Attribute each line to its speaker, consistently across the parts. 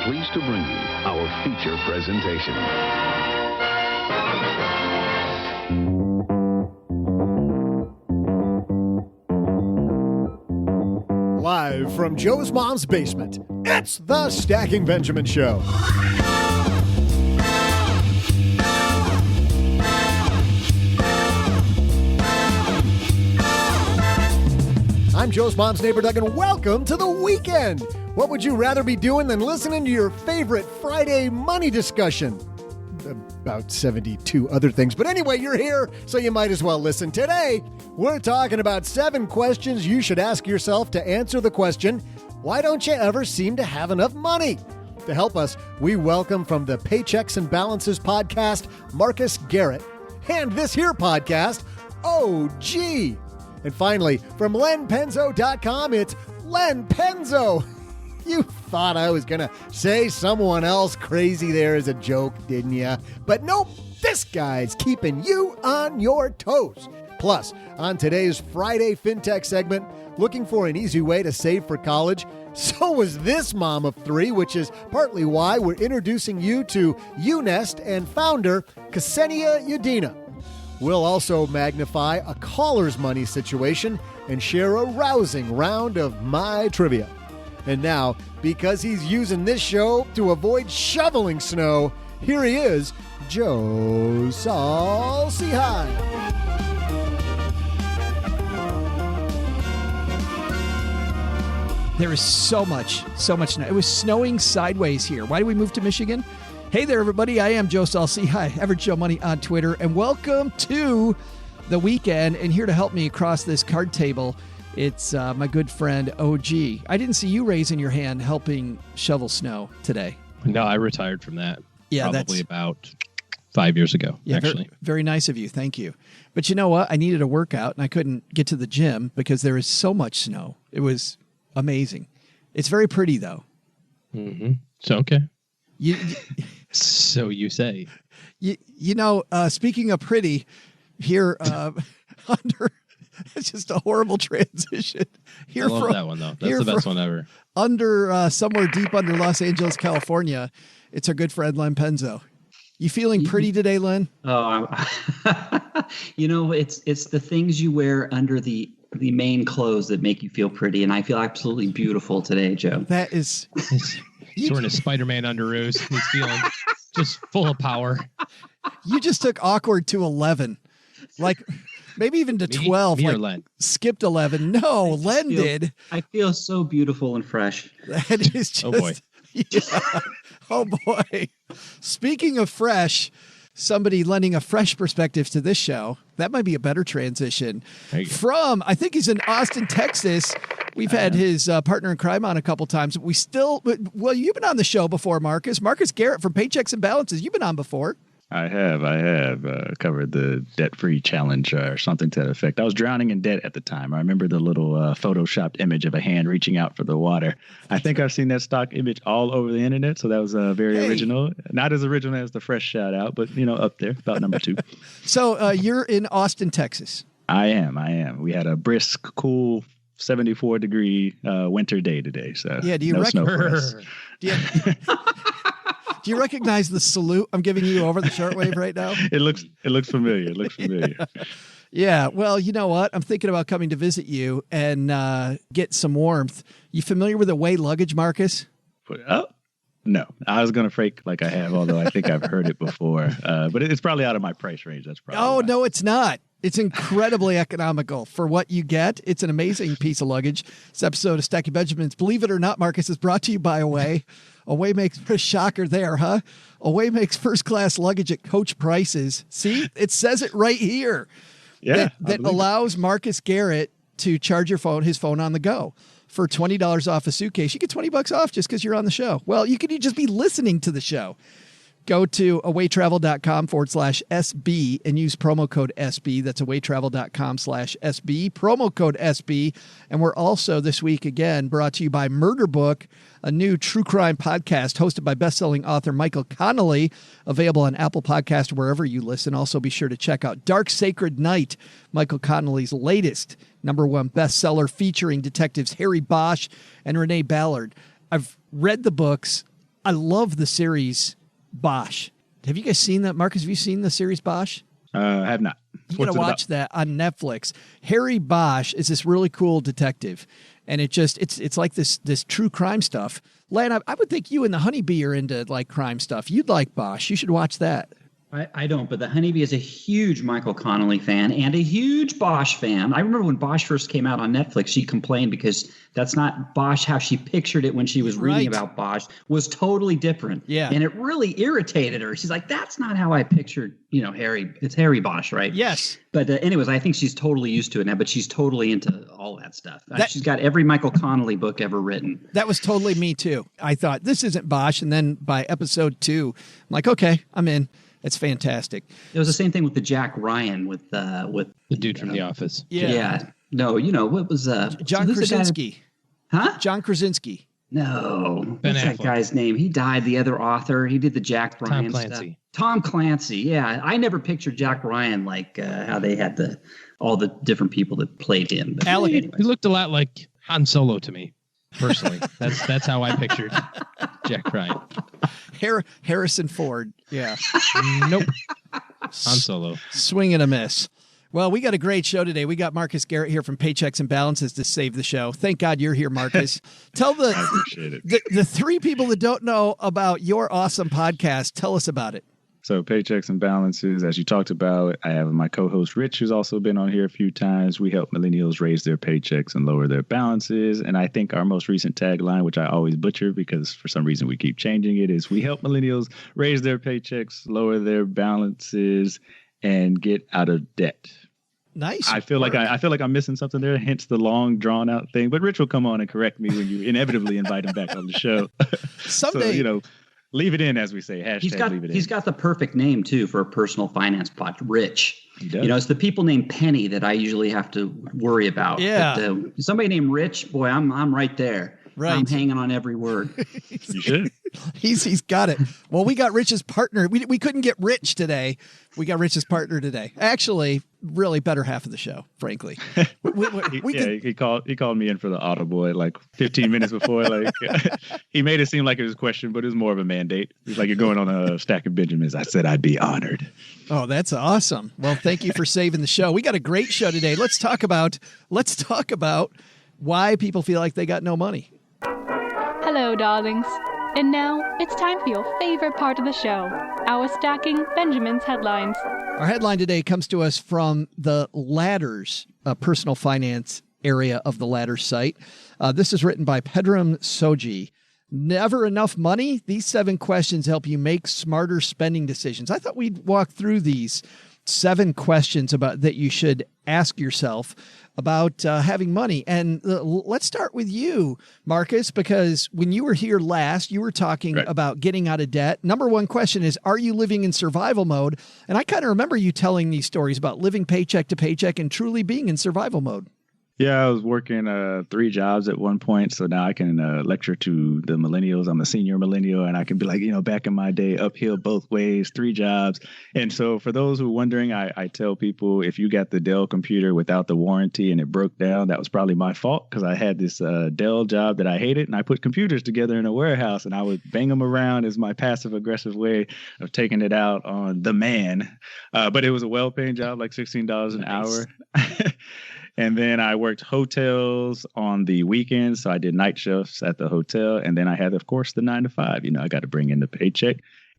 Speaker 1: pleased to bring you our feature presentation.
Speaker 2: Live from Joe's mom's basement, it's the Stacking Benjamin Show. I'm Joe's mom's neighbor, Doug, and welcome to the weekend. What would you rather be doing than listening to your favorite Friday money discussion? About 72 other things. But anyway, you're here, so you might as well listen. Today, we're talking about 7 questions you should ask yourself to answer the question, why don't you ever seem to have enough money? To help us, we welcome from the Paychecks and Balances podcast, Marcus Garrett. And this here podcast, OG. And finally, from lenpenzo.com, it's Len Penzo. You thought I was going to say someone else crazy there as a joke, didn't you? But nope, this guy's keeping you on your toes. Plus, on today's Friday FinTech segment, looking for an easy way to save for college? So was this mom of 3, which is partly why we're introducing you to UNest and founder Ksenia Udina. We'll also magnify a caller's money situation and share a rousing round of my trivia. And now, because he's using this show to avoid shoveling snow, here he is, Joe Saul-Sehy.
Speaker 3: There is so much snow. It was snowing sideways here. Why did we move to Michigan? Hey there, everybody. I am Joe Saul-Sehy, Average Joe Money on Twitter, and welcome to the weekend. And here to help me across this card table, it's my good friend, OG. I didn't see you raising your hand helping shovel snow today.
Speaker 4: No, I retired from that.
Speaker 3: Yeah,
Speaker 4: probably about 5 years ago, actually.
Speaker 3: Very nice of you. Thank you. But you know what? I needed a workout, and I couldn't get to the gym because there is so much snow. It was amazing. It's very pretty, though.
Speaker 4: Mm-hmm. So, okay. So you say.
Speaker 3: You know, speaking of pretty, here under... It's just a horrible transition.
Speaker 4: I love that one, though. That's the best one ever.
Speaker 3: Under somewhere deep under Los Angeles, California, it's our good friend Len Penzo. You feeling pretty today, Len?
Speaker 5: Oh, you know, it's the things you wear under the main clothes that make you feel pretty, and I feel absolutely beautiful today, Joe.
Speaker 3: That is...
Speaker 4: He's wearing his Spider-Man underoos. He's feeling just full of power.
Speaker 3: You just took awkward to 11. Like... Maybe even to 12.
Speaker 4: Me
Speaker 3: like
Speaker 4: or Len?
Speaker 3: Skipped 11. No, Len did.
Speaker 5: I feel so beautiful and fresh.
Speaker 3: That is just...
Speaker 4: Oh, boy.
Speaker 3: Yeah. Oh, boy. Speaking of fresh, somebody lending a fresh perspective to this show, that might be a better transition. From, I think he's in Austin, Texas. We've had his partner in crime on a couple times. Well, you've been on the show before, Marcus. Marcus Garrett from Paychecks and Balances. You've been on before.
Speaker 6: I have covered the debt-free challenge or something to that effect. I was drowning in debt at the time. I remember the little photoshopped image of a hand reaching out for the water. I think I've seen that stock image all over the internet, so that was very original. Not as original as the fresh shout out, but up there, about number 2.
Speaker 3: So you're in Austin, Texas.
Speaker 6: I am. We had a brisk, cool 74-degree winter day today. So
Speaker 3: yeah, do you
Speaker 6: snow for us.
Speaker 3: Do you recognize the salute I'm giving you over the shortwave right now?
Speaker 6: It looks familiar.
Speaker 3: Yeah. Well, you know what? I'm thinking about coming to visit you and get some warmth. You familiar with Away luggage, Marcus?
Speaker 6: Oh, no. I was going to fake like I have, although I think I've heard it before. But it's probably out of my price range. That's probably.
Speaker 3: Oh, no, it's not. It's incredibly economical for what you get. It's an amazing piece of luggage. This episode of Stacking Benjamins, believe it or not, Marcus, is brought to you by Away. Away makes a shocker there, huh? Away makes first-class luggage at coach prices. See, it says it right here.
Speaker 6: Yeah,
Speaker 3: that allows Marcus Garrett to charge his phone on the go. For $20 off a suitcase, you get $20 off just because you're on the show. Well, you could just be listening to the show. Go to awaytravel.com/SB and use promo code SB. That's awaytravel.com/SB, promo code SB. And we're also this week again brought to you by Murder Book, a new true crime podcast hosted by best-selling author Michael Connelly, available on Apple Podcast, wherever you listen. Also be sure to check out Dark Sacred Night, Michael Connelly's latest #1 bestseller featuring detectives Harry Bosch and Renee Ballard. I've read the books. I love the series Bosch. Have you guys seen that? Marcus, have you seen the series Bosch?
Speaker 6: I have not.
Speaker 3: You got to watch that on Netflix. Harry Bosch is this really cool detective, and it's like this true crime stuff. Len, I would think you and the Honeybee are into like crime stuff. You'd like Bosch. You should watch that.
Speaker 5: I don't, but the Honeybee is a huge Michael Connelly fan and a huge Bosch fan. I remember when Bosch first came out on Netflix, she complained because that's not Bosch how she pictured it when she was reading about Bosch, was totally different.
Speaker 3: Yeah.
Speaker 5: And it really irritated her. She's like, that's not how I pictured, Harry. It's Harry Bosch, right?
Speaker 3: Yes.
Speaker 5: But anyways, I think she's totally used to it now, but she's totally into all that stuff. She's got every Michael Connelly book ever written.
Speaker 3: That was totally me too. I thought, this isn't Bosch. And then by episode 2, I'm like, okay, I'm in. It's fantastic.
Speaker 5: It was the same thing with the Jack Ryan with
Speaker 4: the dude from The Office.
Speaker 5: Yeah. No, what was
Speaker 3: John Krasinski.
Speaker 5: Huh?
Speaker 3: John Krasinski.
Speaker 5: No.
Speaker 4: Ben
Speaker 5: What's that
Speaker 4: Affleck.
Speaker 5: guy's name? He died, the other author. He did the Jack Ryan
Speaker 4: Tom Clancy.
Speaker 5: stuff. Tom Clancy. Yeah. I never pictured Jack Ryan like how they had all the different people that played him. But
Speaker 3: Alec,
Speaker 5: anyways.
Speaker 4: He looked a lot like Han Solo to me, personally. That's how I pictured Jack Ryan.
Speaker 3: Harrison Ford. Yeah.
Speaker 4: Nope. Han Solo.
Speaker 3: Swing and a miss. Well, we got a great show today. We got Marcus Garrett here from Paychecks and Balances to save the show. Thank God you're here, Marcus. Tell
Speaker 6: I appreciate it.
Speaker 3: the 3 people that don't know about your awesome podcast, tell us about it.
Speaker 6: So Paychecks and Balances, as you talked about, I have my co-host Rich, who's also been on here a few times. We help millennials raise their paychecks and lower their balances. And I think our most recent tagline, which I always butcher because for some reason we keep changing it, is we help millennials raise their paychecks, lower their balances, and get out of debt.
Speaker 3: Nice.
Speaker 6: I feel like I'm missing something there, hence the long drawn out thing. But Rich will come on and correct me when you inevitably invite him back on the show.
Speaker 3: Someday.
Speaker 6: So, leave it in, as we say. Hashtag leave it in.
Speaker 5: He's got the perfect name too for a personal finance pod, Rich.
Speaker 6: He does.
Speaker 5: It's the people named Penny that I usually have to worry about.
Speaker 3: Yeah.
Speaker 5: But, somebody named Rich, boy, I'm right there.
Speaker 3: Right.
Speaker 5: I'm hanging on every word.
Speaker 6: You should.
Speaker 3: He's got it. Well, we got Rich's partner. We couldn't get Rich today. We got Rich's partner today. Actually, really better half of the show, frankly.
Speaker 6: He called me in for the audible at like 15 minutes before. Like he made it seem like it was a question, but it was more of a mandate. He's like, you're going on a stack of Benjamins. I said I'd be honored.
Speaker 3: Oh, that's awesome. Well, thank you for saving the show. We got a great show today. Let's talk about why people feel like they got no money.
Speaker 7: Hello, darlings. And now it's time for your favorite part of the show, our Stacking Benjamin's headlines.
Speaker 3: Our headline today comes to us from the Ladders, personal finance area of the Ladders site. This is written by Pedram Soji. Never enough money? These 7 questions help you make smarter spending decisions. I thought we'd walk through these 7 questions about that you should ask yourself about having money. And let's start with you, Marcus, because when you were here last, you were talking about getting out of debt. Number 1 question is, are you living in survival mode? And I kind of remember you telling these stories about living paycheck to paycheck and truly being in survival mode.
Speaker 6: Yeah, I was working 3 jobs at one point. So now I can lecture to the millennials. I'm a senior millennial, and I can be like, back in my day, uphill both ways, 3 jobs. And so for those who are wondering, I tell people, if you got the Dell computer without the warranty and it broke down, that was probably my fault, because I had this Dell job that I hated, and I put computers together in a warehouse, and I would bang them around as my passive aggressive way of taking it out on the man. But it was a well-paying job, like $16 an hour. And then I worked hotels on the weekends. So I did night shifts at the hotel. And then I had, of course, the 9 to 5. I got to bring in the paycheck.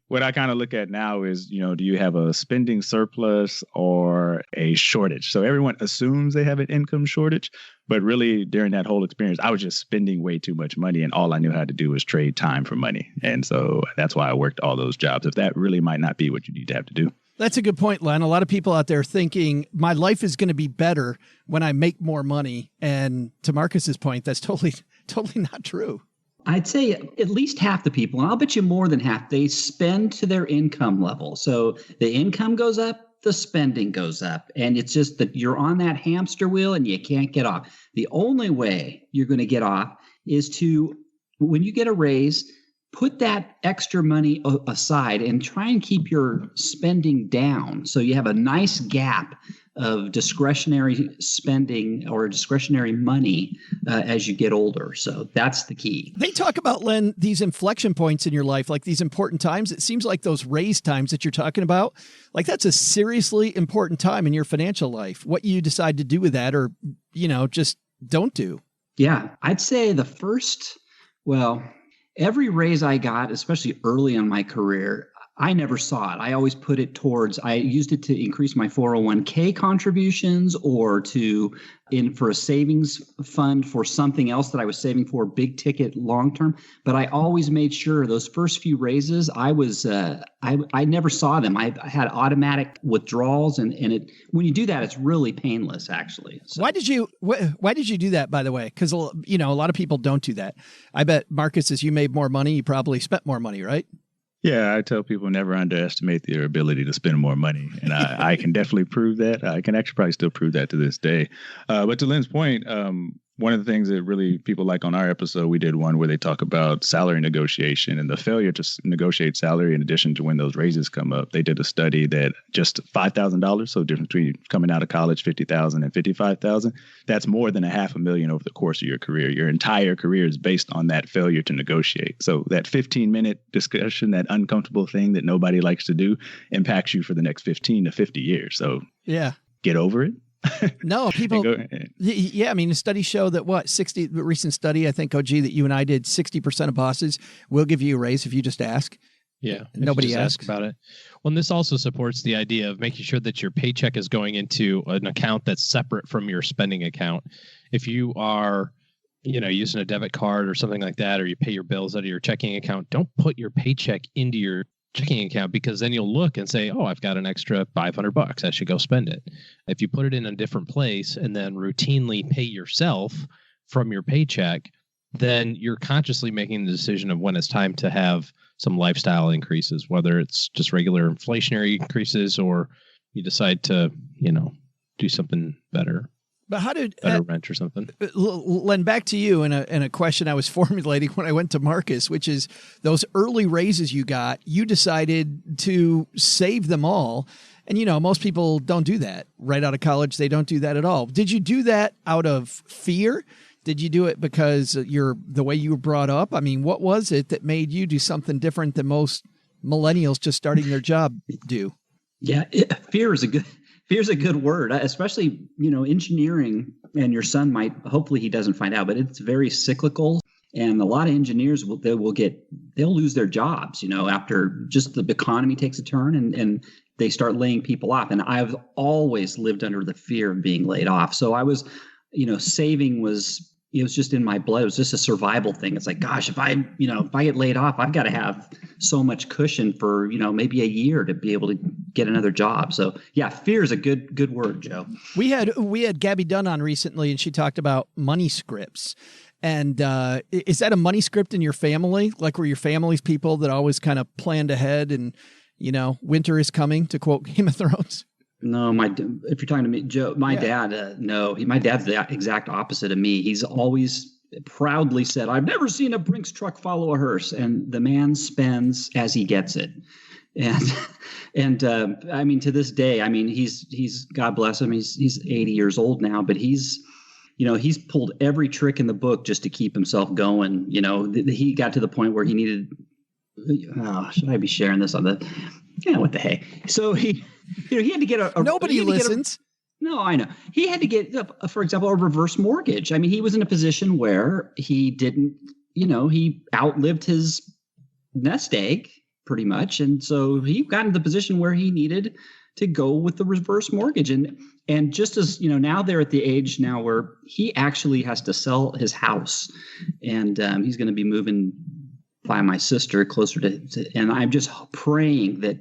Speaker 6: What I kind of look at now is, do you have a spending surplus or a shortage? So everyone assumes they have an income shortage. But really, during that whole experience, I was just spending way too much money. And all I knew how to do was trade time for money. And so that's why I worked all those jobs. If that really might not be what you need to have to do.
Speaker 3: That's a good point, Len. A lot of people out there thinking my life is going to be better when I make more money. And to Marcus's point, that's totally not true.
Speaker 5: I'd say at least half the people, and I'll bet you more than half, they spend to their income level. So the income goes up, the spending goes up. And it's just that you're on that hamster wheel and you can't get off. The only way you're going to get off is to, when you get a raise, put that extra money aside and try and keep your spending down. So you have a nice gap discretionary spending or discretionary money as you get older. So that's the key.
Speaker 3: They talk about, Len, these inflection points in your life, like these important times. It seems like those raise times that you're talking about, like that's a seriously important time in your financial life. What you decide to do with that or, just don't do.
Speaker 5: Yeah, I'd say every raise I got, especially early in my career, I never saw it. I always put it towards, I used it to increase my 401k contributions or for a savings fund for something else that I was saving for, big ticket long term. But I always made sure those first few raises, I never saw them. I had automatic withdrawals and when you do that, it's really painless actually. So.
Speaker 3: Why did you do that, by the way? Because, a lot of people don't do that. I bet, Marcus, as you made more money, you probably spent more money, right?
Speaker 6: Yeah, I tell people never underestimate their ability to spend more money. And I can definitely prove that. I can actually probably still prove that to this day. But to Len's point, one of the things that really people like on our episode, we did one where they talk about salary negotiation and the failure to negotiate salary in addition to when those raises come up. They did a study that just $5,000, so the difference between coming out of college, $50,000 and $55,000, that's more than $500,000 over the course of your career. Your entire career is based on that failure to negotiate. So that 15-minute discussion, that uncomfortable thing that nobody likes to do, impacts you for the next 15 to 50 years. So
Speaker 3: yeah,
Speaker 6: get over it.
Speaker 3: No, people. Yeah, I mean, the studies show that the recent study, I think, OG, that you and I did, 60% of bosses will give you a raise if you just ask.
Speaker 4: Yeah,
Speaker 3: nobody asks
Speaker 4: about it. Well, and this also supports the idea of making sure that your paycheck is going into an account that's separate from your spending account. If you are, using a debit card or something like that, or you pay your bills out of your checking account, don't put your paycheck into your checking account, because then you'll look and say, oh, I've got an extra $500. I should go spend it. If you put it in a different place and then routinely pay yourself from your paycheck, then you're consciously making the decision of when it's time to have some lifestyle increases, whether it's just regular inflationary increases or you decide to, do something better.
Speaker 3: But how did
Speaker 4: rent or something?
Speaker 3: Len, back to you and a question I was formulating when I went to Marcus, which is those early raises you got, you decided to save them all. And, most people don't do that right out of college. They don't do that at all. Did you do that out of fear? Did you do it because the way you were brought up? I mean, what was it that made you do something different than most millennials just starting their job do?
Speaker 5: Yeah, fear is a good word, especially, engineering, and your son hopefully he doesn't find out, but it's very cyclical. And a lot of engineers they'll lose their jobs, after just the economy takes a turn and they start laying people off. And I've always lived under the fear of being laid off. So I was, saving was just in my blood. It was just a survival thing. It's like, gosh, if I get laid off, I've got to have so much cushion for, maybe a year to be able to get another job. So yeah, fear is a good word, Joe.
Speaker 3: We had Gabby Dunn on recently, and she talked about money scripts. And is that a money script in your family? Like, were your family's people that always kind of planned ahead and, winter is coming, to quote Game of Thrones?
Speaker 5: No, if you're talking to me, Joe, my dad, no, my dad's the exact opposite of me. He's always proudly said, I've never seen a Brinks truck follow a hearse. And the man spends as he gets it. And I mean, to this day, I mean, he's God bless him. He's 80 years old now, but he's pulled every trick in the book just to keep himself going. He got to the point where he needed, should I be sharing this on the, what the heck? So he had to get
Speaker 3: nobody listens.
Speaker 5: No, I know. He had to get, for example, a reverse mortgage. I mean, he was in a position where he didn't, he outlived his nest egg pretty much. And so he got into the position where he needed to go with the reverse mortgage. And just as, now they're at the age now where he actually has to sell his house, and he's going to be moving by my sister closer to, and I'm just praying that,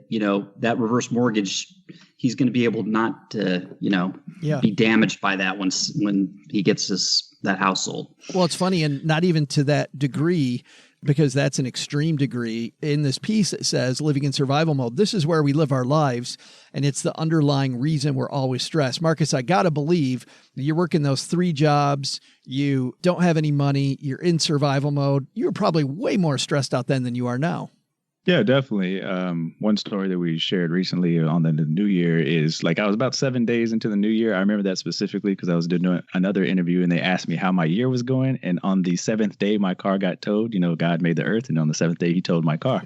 Speaker 5: that reverse mortgage, he's going to be able not to, be damaged by that when he gets that house sold.
Speaker 3: Well, it's funny, and not even to that degree, because that's an extreme degree. In this piece, it says living in survival mode. This is where we live our lives, and it's the underlying reason we're always stressed. Marcus, I got to believe you're working those 3 jobs. You don't have any money. You're in survival mode. You were probably way more stressed out then than you are now.
Speaker 6: Yeah, definitely. One story that we shared recently on the new year is like I was about 7 days into the new year. I remember that specifically because I was doing another interview and they asked me how my year was going. And on the 7th day, my car got towed. You know, God made the earth. And on the 7th day, he towed my car.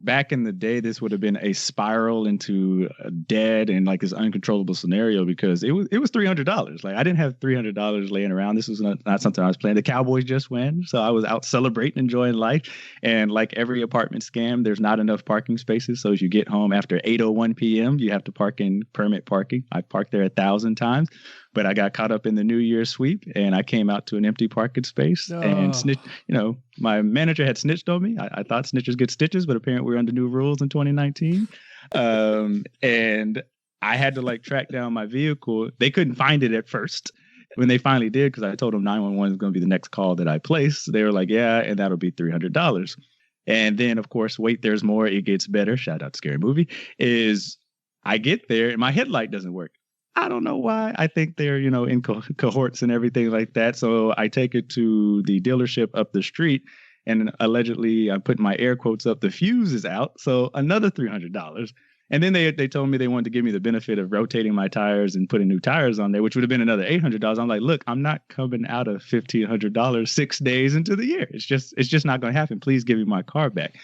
Speaker 6: Back in the day, this would have been a spiral into debt and like this uncontrollable scenario because it was $300. Like I didn't have $300 laying around. This was not something I was planning. The Cowboys just won, so I was out celebrating, enjoying life. And like every apartment scam, there's not enough parking spaces. So as you get home after 8:01 p.m., you have to park in permit parking. I parked there 1,000 times. But I got caught up in the New Year's sweep and I came out to an empty parking space and my manager had snitched on me. I thought snitches get stitches, but apparently we're under new rules in 2019. And I had to like track down my vehicle. They couldn't find it at first. When they finally did, because I told them 911 is going to be the next call that I place, they were like, yeah, and that'll be $300. And then, of course, wait, there's more. It gets better. Shout out to Scary Movie. Is I get there and my headlight doesn't work. I don't know why. I think they're, in cohorts and everything like that. So I take it to the dealership up the street and allegedly I put my air quotes up. The fuse is out. So another $300. And then they told me they wanted to give me the benefit of rotating my tires and putting new tires on there, which would have been another $800. I'm like, look, I'm not coming out of $1,500 6 days into the year. It's just not going to happen. Please give me my car back.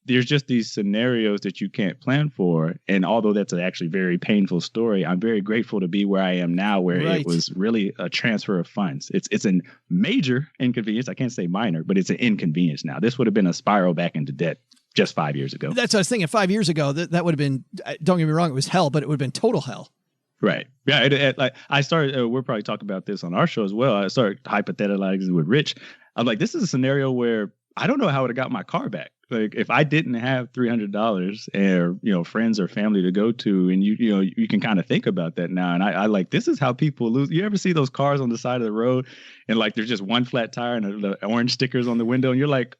Speaker 6: There's just these scenarios that you can't plan for. And although that's an actually very painful story, I'm very grateful to be where I am now, where It was really a transfer of funds. It's a major inconvenience. I can't say minor, but it's an inconvenience now. This would have been a spiral back into debt just 5 years ago.
Speaker 3: That's what I was thinking. 5 years ago, that would have been, don't get me wrong, it was hell, but it would have been total hell.
Speaker 6: Right. Yeah. Like I started, we'll probably talk about this on our show as well. I started hypothesizing with Rich. I'm like, this is a scenario where I don't know how I would have got my car back. Like if I didn't have $300 or, friends or family to go to, and you can kind of think about that now. And I like, this is how people lose. You ever see those cars on the side of the road and like, there's just one flat tire and the orange stickers on the window. And you're like,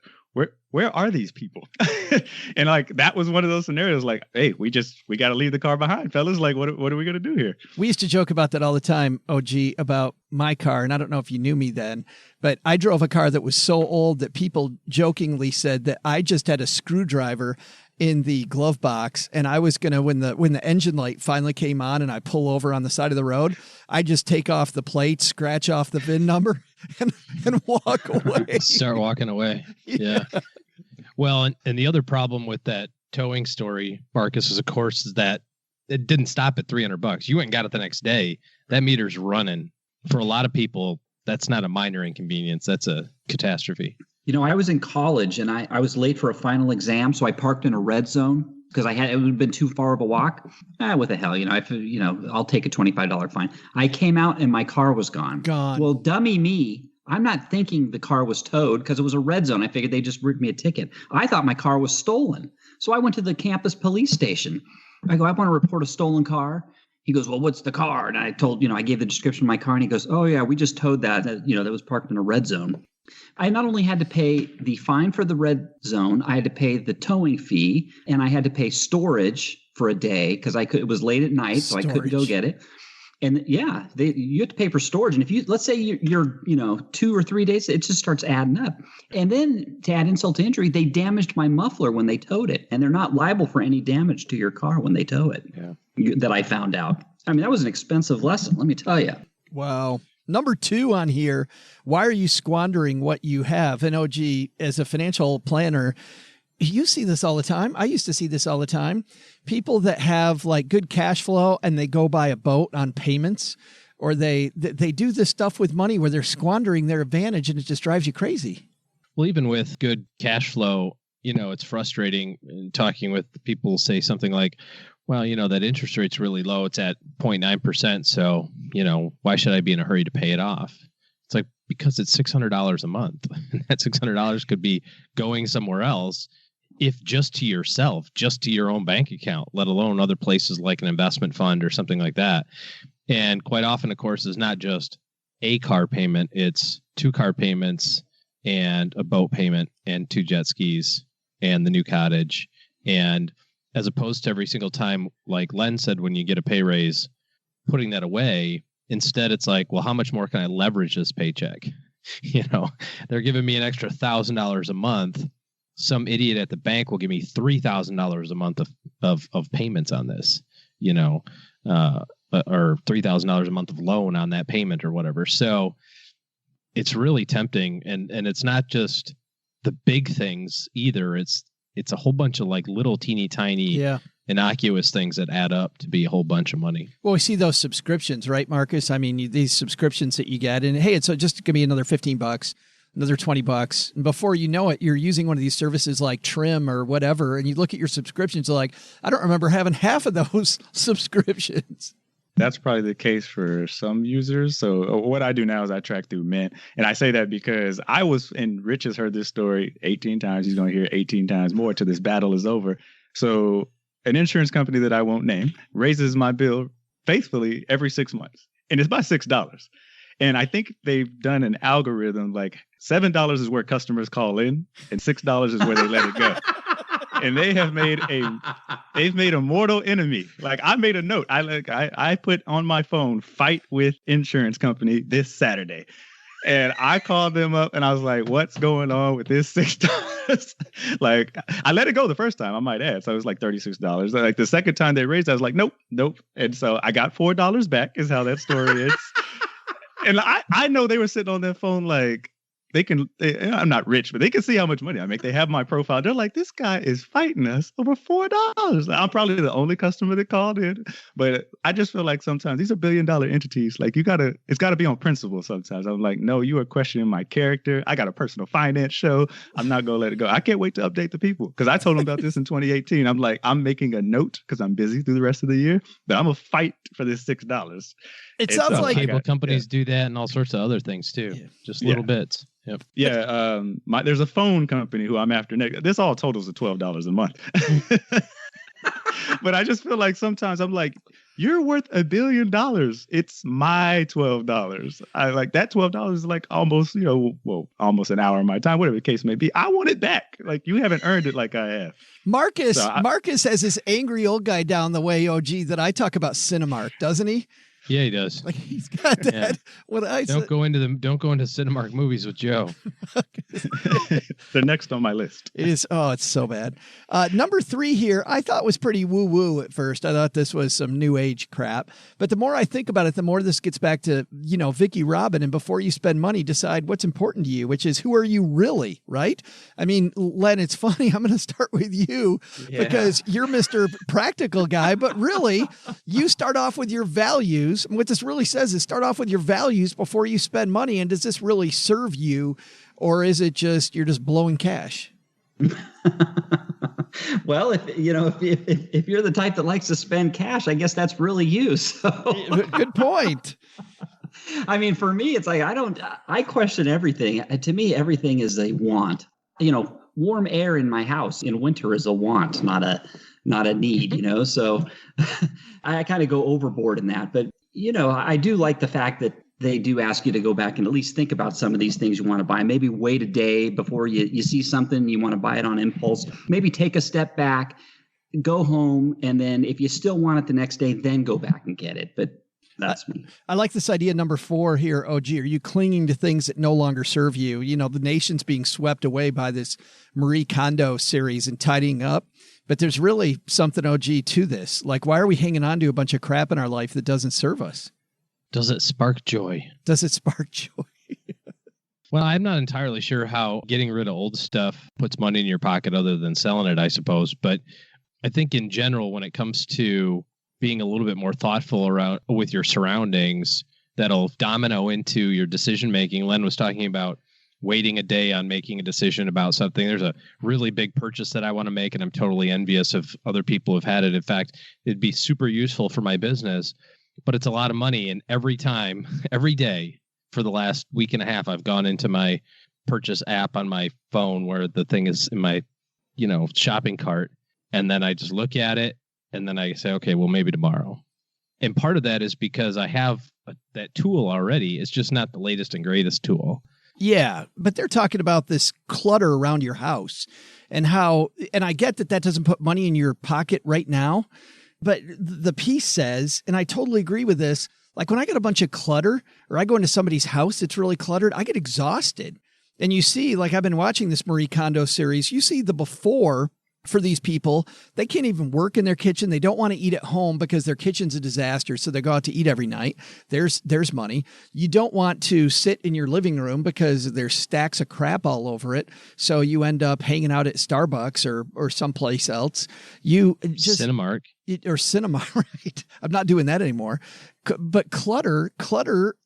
Speaker 6: where are these people? And like, that was one of those scenarios like, hey, we got to leave the car behind, fellas. Like, what are we going to do here?
Speaker 3: We used to joke about that all the time, OG, about my car. And I don't know if you knew me then, but I drove a car that was so old that people jokingly said that I just had a screwdriver in the glove box. And I was going to, when the engine light finally came on and I pull over on the side of the road, I just take off the plate, scratch off the VIN number and walk away.
Speaker 4: Start walking away. Yeah. Well, and the other problem with that towing story, Marcus, is of course is that it didn't stop at $300. You went and got it the next day. That meter's running. For a lot of people, that's not a minor inconvenience. That's a catastrophe.
Speaker 5: I was in college and I was late for a final exam, so I parked in a red zone because it would have been too far of a walk. What the hell, I'll take a $25 fine. I came out and my car was gone. Well, dummy me. I'm not thinking the car was towed because it was a red zone. I figured they just wrote me a ticket. I thought my car was stolen. So I went to the campus police station. I go, I want to report a stolen car. He goes, well, what's the car? And I told, I gave the description of my car and he goes, oh yeah, we just towed that was parked in a red zone. I not only had to pay the fine for the red zone, I had to pay the towing fee and I had to pay storage for a day because it was late at night, so I couldn't go get it. And yeah, you have to pay for storage. And if let's say you're 2 or 3 days, it just starts adding up. And then to add insult to injury, they damaged my muffler when they towed it. And they're not liable for any damage to your car when they tow it. Yeah. That I found out. I mean, that was an expensive lesson, let me tell you.
Speaker 3: Wow. Number 2 on here, why are you squandering what you have? And OG, as a financial planner, you see this all the time. I used to see this all the time. People that have like good cash flow and they go buy a boat on payments, or they do this stuff with money where they're squandering their advantage and it just drives you crazy.
Speaker 4: Well, even with good cash flow, it's frustrating talking with people say something like, well, that interest rate's really low. It's at 0.9%. So, why should I be in a hurry to pay it off? It's like, because it's $600 a month. And that $600 could be going somewhere else. If just to yourself, just to your own bank account, let alone other places like an investment fund or something like that. And quite often, of course, is not just a car payment. It's 2 car payments and a boat payment and 2 jet skis and the new cottage. And as opposed to every single time, like Len said, when you get a pay raise, putting that away, instead it's like, well, how much more can I leverage this paycheck? They're giving me an extra $1,000 a month. some idiot at the bank will give me $3,000 a month of payments on this, or $3,000 a month of loan on that payment or whatever. So it's really tempting. And it's not just the big things either. It's a whole bunch of like little teeny tiny innocuous things that add up to be a whole bunch of money.
Speaker 3: Well, we see those subscriptions, right, Marcus? I mean, these subscriptions that you get, and hey, it's just going to be another $15, another $20. And before you know it, you're using one of these services like Trim or whatever. And you look at your subscriptions, like, I don't remember having half of those subscriptions.
Speaker 6: That's probably the case for some users. So what I do now is I track through Mint. And I say that because and Rich has heard this story 18 times. He's going to hear it 18 times more till this battle is over. So an insurance company that I won't name raises my bill faithfully every 6 months. And it's by $6. And I think they've done an algorithm like $7 is where customers call in and $6 is where they let it go. And they've made a mortal enemy. Like I made a note. I put on my phone, fight with insurance company this Saturday. And I called them up and I was like, what's going on with this $6? Like I let it go the first time, I might add. So it was like $36. Like the second time they raised it, I was like, nope. And so I got $4 back is how that story is. And I know they were sitting on their phone like, I'm not rich, but they can see how much money I make. They have my profile. They're like, this guy is fighting us over $4. I'm probably the only customer that called in, but I just feel like sometimes these are $1 billion entities. Like it's gotta be on principle sometimes. I'm like, no, you are questioning my character. I got a personal finance show. I'm not going to let it go. I can't wait to update the people because I told them about this in 2018. I'm like, I'm making a note because I'm busy through the rest of the year, but I'm going to fight for this $6.
Speaker 3: It sounds like
Speaker 4: cable companies do that and all sorts of other things too. Yeah. Just little bits. Yep.
Speaker 6: Yeah. There's a phone company who I'm after next. This all totals to $12 a month. But I just feel like sometimes I'm like, you're worth $1 billion. It's my $12. I like that $12 is like almost, almost an hour of my time, whatever the case may be. I want it back. Like you haven't earned it like I have.
Speaker 3: Marcus has this angry old guy down the way, OG, that I talk about Cinemark, doesn't he?
Speaker 4: Yeah, he does.
Speaker 3: Like he's got that. Yeah. What I
Speaker 4: don't go into Cinemark movies with Joe.
Speaker 6: They're next on my list.
Speaker 3: It is. Oh, it's so bad. Number 3 here, I thought was pretty woo woo at first. I thought this was some new age crap, but the more I think about it, the more this gets back to Vicki Robin. And before you spend money, decide what's important to you, which is who are you really, right? I mean, Len, it's funny. I'm going to start with you because you're Mr. Practical guy, but really, you start off with your values. And what this really says is start off with your values before you spend money. And does this really serve you, or is it just you're just blowing cash?
Speaker 5: Well, if you're the type that likes to spend cash, I guess that's really you. So
Speaker 3: good point.
Speaker 5: I mean, for me, it's like I question everything. To me, everything is a want. Warm air in my house in winter is a want, not a need. So I kind of go overboard in that. But I do like the fact that they do ask you to go back and at least think about some of these things you want to buy. Maybe wait a day before you see something, you want to buy it on impulse. Maybe take a step back, go home, and then if you still want it the next day, then go back and get it. But that's me. I
Speaker 3: like this idea number 4 here, OG. Are you clinging to things that no longer serve you? The nation's being swept away by this Marie Kondo series and tidying up. But there's really something, OG, to this. Like, why are we hanging on to a bunch of crap in our life that doesn't serve us?
Speaker 4: Does it spark joy?
Speaker 3: Does it spark joy?
Speaker 4: Well, I'm not entirely sure how getting rid of old stuff puts money in your pocket other than selling it, I suppose. But I think in general, when it comes to being a little bit more thoughtful around with your surroundings, that'll domino into your decision making. Len was talking about waiting a day on making a decision about something. There's a really big purchase that I want to make, and I'm totally envious of other people who've had it. In fact, it'd be super useful for my business, but it's a lot of money. And every day for the last week and a half, I've gone into my purchase app on my phone where the thing is in my, shopping cart. And then I just look at it and then I say, okay, well, maybe tomorrow. And part of that is because I have that tool already. It's just not the latest and greatest tool.
Speaker 3: Yeah, but they're talking about this clutter around your house and I get that doesn't put money in your pocket right now, but the piece says, and I totally agree with this, like when I get a bunch of clutter or I go into somebody's house that's really cluttered, I get exhausted. And you see, like I've been watching this Marie Kondo series, you see the before for these people. They can't even work in their kitchen. They don't want to eat at home because their kitchen's a disaster. So they go out to eat every night. There's money. You don't want to sit in your living room because there's stacks of crap all over it. So you end up hanging out at Starbucks or someplace else. You just
Speaker 4: Cinemark.
Speaker 3: Or cinema, right? I'm not doing that anymore. But clutter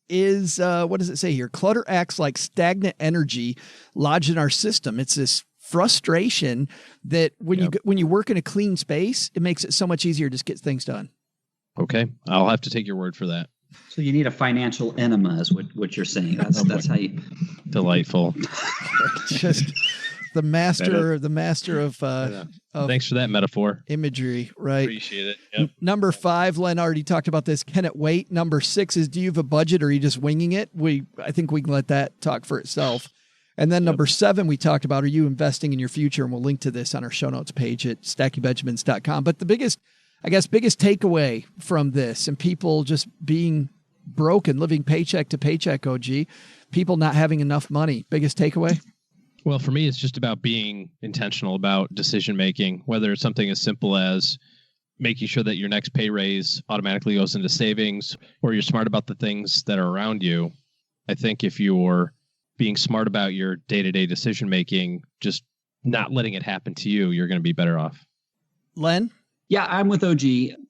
Speaker 3: is, what does it say here? Clutter acts like stagnant energy lodged in our system. It's this frustration that when you work in a clean space, it makes it so much easier to just get things done.
Speaker 4: Okay. I'll have to take your word for that.
Speaker 5: So you need a financial enema is what you're saying. That's how you.
Speaker 4: Delightful.
Speaker 3: Just the master of
Speaker 4: thanks for that metaphor.
Speaker 3: Imagery, right?
Speaker 4: Appreciate it. Yep.
Speaker 3: Number 5, Len already talked about this. Can it wait? Number 6 is, do you have a budget or are you just winging it? I think we can let that talk for itself. And then number 7, we talked about, are you investing in your future? And we'll link to this on our show notes page at stackingbenjamins.com. But the biggest takeaway from this, and people just being broken, living paycheck to paycheck, OG, people not having enough money, biggest takeaway?
Speaker 4: Well, for me, it's just about being intentional about decision making, whether it's something as simple as making sure that your next pay raise automatically goes into savings, or you're smart about the things that are around you. I think if you're being smart about your day-to-day decision making, just not letting it happen to you, you're going to be better off.
Speaker 3: Len?
Speaker 5: Yeah, I'm with OG.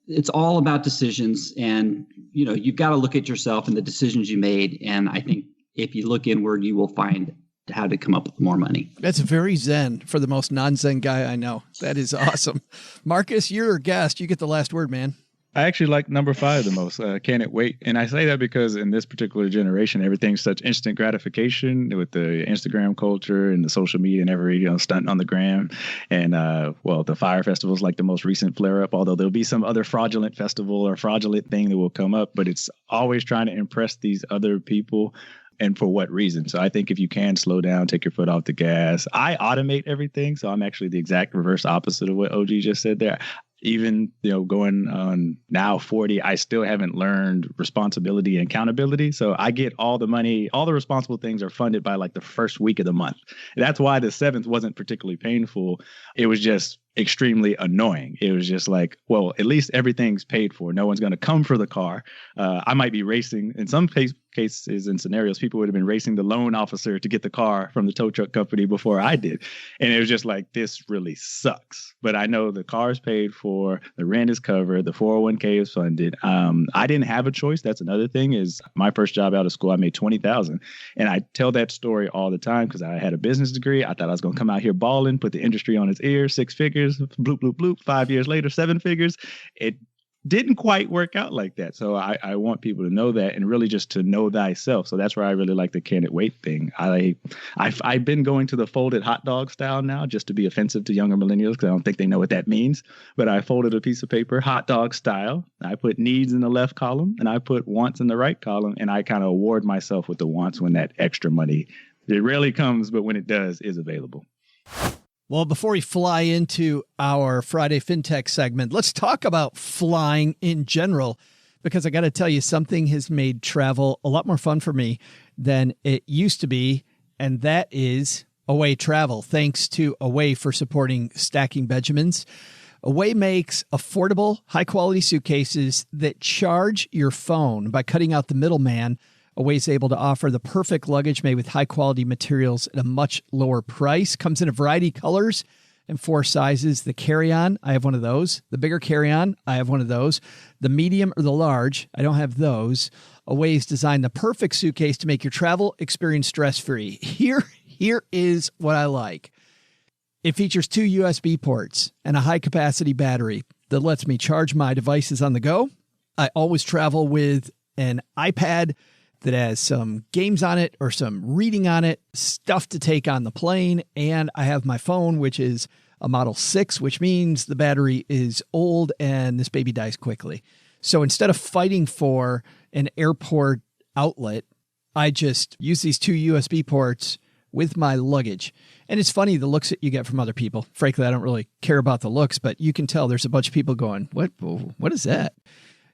Speaker 5: It's all about decisions, and you've got to look at yourself and the decisions you made. And I think if you look inward, you will find how to come up with more money.
Speaker 3: That's very zen for the most non-zen guy I know. That is awesome. Marcus, you're a guest. You get the last word, man.
Speaker 6: I actually like number 5 the most. Can it wait? And I say that because in this particular generation, everything's such instant gratification with the Instagram culture and the social media and every stunting on the gram. And the Fire Festival is like the most recent flare up, although there'll be some other fraudulent festival or fraudulent thing that will come up. But it's always trying to impress these other people. And for what reason? So I think if you can slow down, take your foot off the gas. I automate everything. So I'm actually the exact reverse opposite of what OG just said there. Even, going on now 40, I still haven't learned responsibility and accountability. So I get all the money, all the responsible things are funded by like the first week of the month. And that's why the 7th wasn't particularly painful. It was just extremely annoying. It was just like, well, at least everything's paid for. No one's going to come for the car. I might be racing. In some cases and scenarios, people would have been racing the loan officer to get the car from the tow truck company before I did. And it was just like, this really sucks. But I know the car's paid for, the rent is covered, the 401k is funded. I didn't have a choice. That's another thing is my first job out of school, I made $20,000. And I tell that story all the time because I had a business degree. I thought I was going to come out here balling, put the industry on its ear, 6 figures. Bloop, bloop, bloop. 5 years later, 7 figures. It didn't quite work out like that. So I want people to know that and really just to know thyself. So that's where I really like the can it wait thing. I've been going to the folded hot dog style now just to be offensive to younger millennials because I don't think they know what that means. But I folded a piece of paper, hot dog style. I put needs in the left column and I put wants in the right column. And I kind of award myself with the wants when that extra money, it rarely comes, but when it does, is available.
Speaker 3: Well, before we fly into our Friday FinTech segment, let's talk about flying in general, because I got to tell you, something has made travel a lot more fun for me than it used to be, and that is Away Travel. Thanks to Away for supporting Stacking Benjamins. Away makes affordable, high-quality suitcases that charge your phone by cutting out the middleman. Away is able to offer the perfect luggage made with high-quality materials at a much lower price. Comes in a variety of colors and 4 sizes. The carry-on, I have one of those. The bigger carry-on, I have one of those. The medium or the large, I don't have those. Away's designed the perfect suitcase to make your travel experience stress-free. Here is what I like. It features 2 USB ports and a high-capacity battery that lets me charge my devices on the go. I always travel with an iPad that has some games on it or some reading on it, stuff to take on the plane. And I have my phone, which is a Model 6, which means the battery is old and this baby dies quickly. So instead of fighting for an airport outlet, I just use these 2 USB ports with my luggage. And it's funny, the looks that you get from other people. Frankly, I don't really care about the looks, but you can tell there's a bunch of people going, what is that?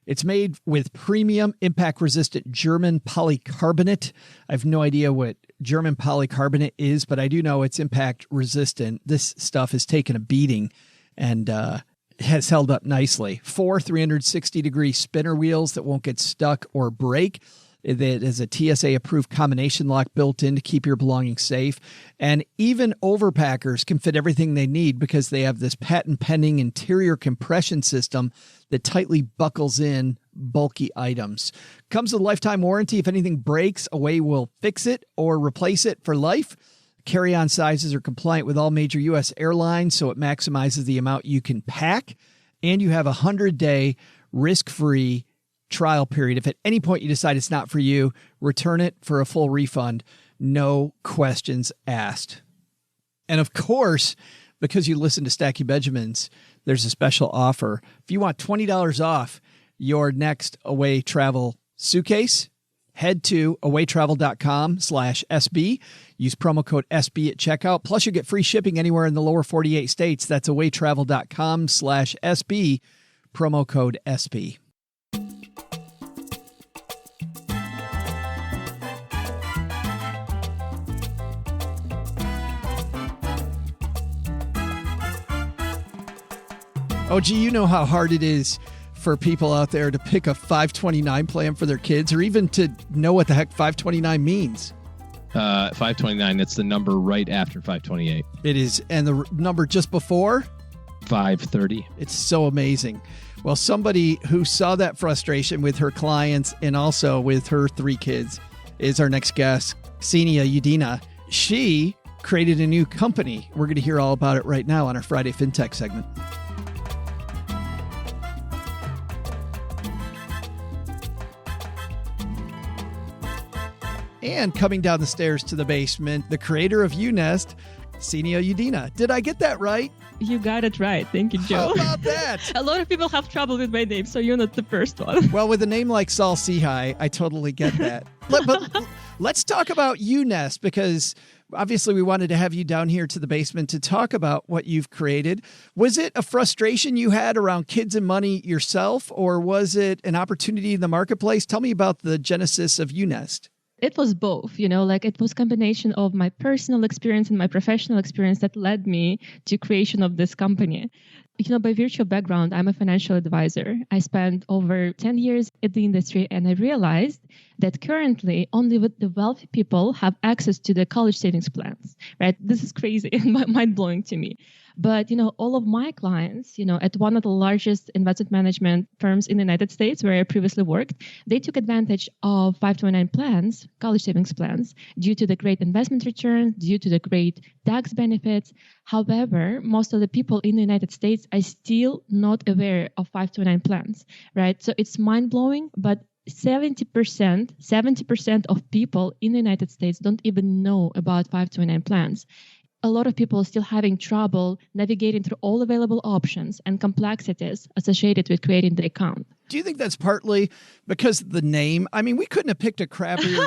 Speaker 3: It's made with premium impact-resistant German polycarbonate. I have no idea what German polycarbonate is, but I do know it's impact-resistant. This stuff has taken a beating and has held up nicely. 4 360-degree spinner wheels that won't get stuck or break. It is a TSA-approved combination lock built in to keep your belongings safe. And even overpackers can fit everything they need because they have this patent-pending interior compression system that tightly buckles in bulky items. Comes with a lifetime warranty. If anything breaks, Away will fix it or replace it for life. Carry-on sizes are compliant with all major U.S. airlines, so it maximizes the amount you can pack. And you have a 100-day risk-free trial period. If at any point you decide it's not for you, return it for a full refund. No questions asked. And of course, because you listen to Stacking Benjamins, there's a special offer. If you want $20 off your next Away travel suitcase, head to awaytravel.com/SB. Use promo code SB at checkout. Plus, you get free shipping anywhere in the lower 48 states. That's awaytravel.com/SB. Promo code SB. Oh, gee, you know how hard it is for people out there to pick a 529 plan for their kids, or even to know what the heck 529 means.
Speaker 4: 529, it's the number right after 528.
Speaker 3: It is. And the number just before?
Speaker 4: 530.
Speaker 3: It's so amazing. Well, somebody who saw that frustration with her clients and also with her 3 kids is our next guest, Ksenia Udina. She created a new company. We're going to hear all about it right now on our Friday FinTech segment. And coming down the stairs to the basement, the creator of UNest, Ksenia Udina. Did I get that right?
Speaker 8: You got it right. Thank you, Joe.
Speaker 3: How about that?
Speaker 8: A lot of people have trouble with my name, so you're not the first one.
Speaker 3: Well, with a name like Saul Sehi, I totally get that. But let's talk about UNest, because obviously we wanted to have you down here to the basement to talk about what you've created. Was it a frustration you had around kids and money yourself, or was it an opportunity in the marketplace? Tell me about the genesis of UNest.
Speaker 8: It was both, it was a combination of my personal experience and my professional experience that led me to creation of this company. By virtue of background, I'm a financial advisor. I spent over 10 years in the industry, and I realized that currently only the wealthy people have access to the college savings plans, right? This is crazy and mind-blowing to me. But, all of my clients, at one of the largest investment management firms in the United States where I previously worked, they took advantage of 529 plans, college savings plans, due to the great investment returns, due to the great tax benefits. However, most of the people in the United States are still not aware of 529 plans, right? So it's mind-blowing, but 70% of people in the United States don't even know about 529 plans. A lot of people are still having trouble navigating through all available options and complexities associated with creating the account.
Speaker 3: Do you think that's partly because of the name? I mean, we couldn't have picked a crappier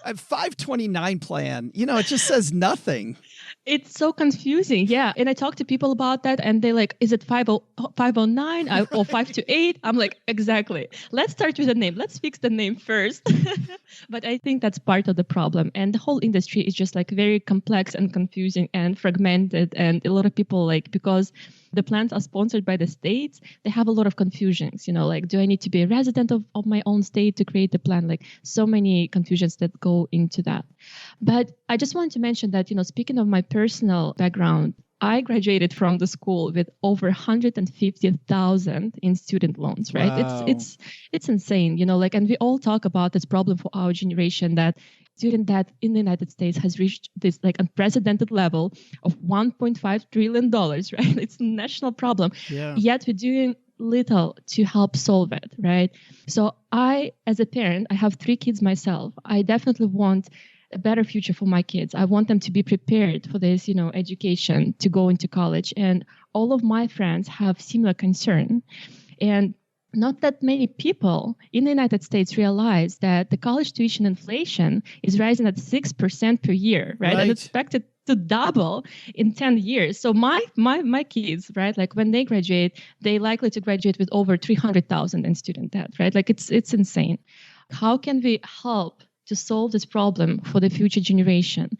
Speaker 3: 529 plan. It just says nothing.
Speaker 8: It's so confusing. Yeah. And I talk to people about that, and they're like, is it 509 or 528? I'm like, exactly. Let's start with the name. Let's fix the name first. But I think that's part of the problem. And the whole industry is just very complex and confusing and fragmented. And a lot of people because the plans are sponsored by the states, they have a lot of confusions, do I need to be a resident of my own state to create the plan? So many confusions that go into that. But I just wanted to mention that, speaking of my personal background, I graduated from the school with over 150,000 in student loans, right?
Speaker 3: Wow.
Speaker 8: It's insane, and we all talk about this problem for our generation, that student debt in the United States has reached this unprecedented level of $1.5 trillion, right? It's a national problem.
Speaker 3: Yeah.
Speaker 8: Yet we're doing little to help solve it, right? So I, as a parent, I have 3 kids myself. I definitely want a better future for my kids. I want them to be prepared for this, education, to go into college. And all of my friends have similar concern. And not that many people in the United States realize that the college tuition inflation is rising at 6% per year, right? And expected to double in 10 years. So my kids, right, like when they graduate, they likely to graduate with over 300,000 in student debt, right? Like it's insane. How can we help to solve this problem for the future generation?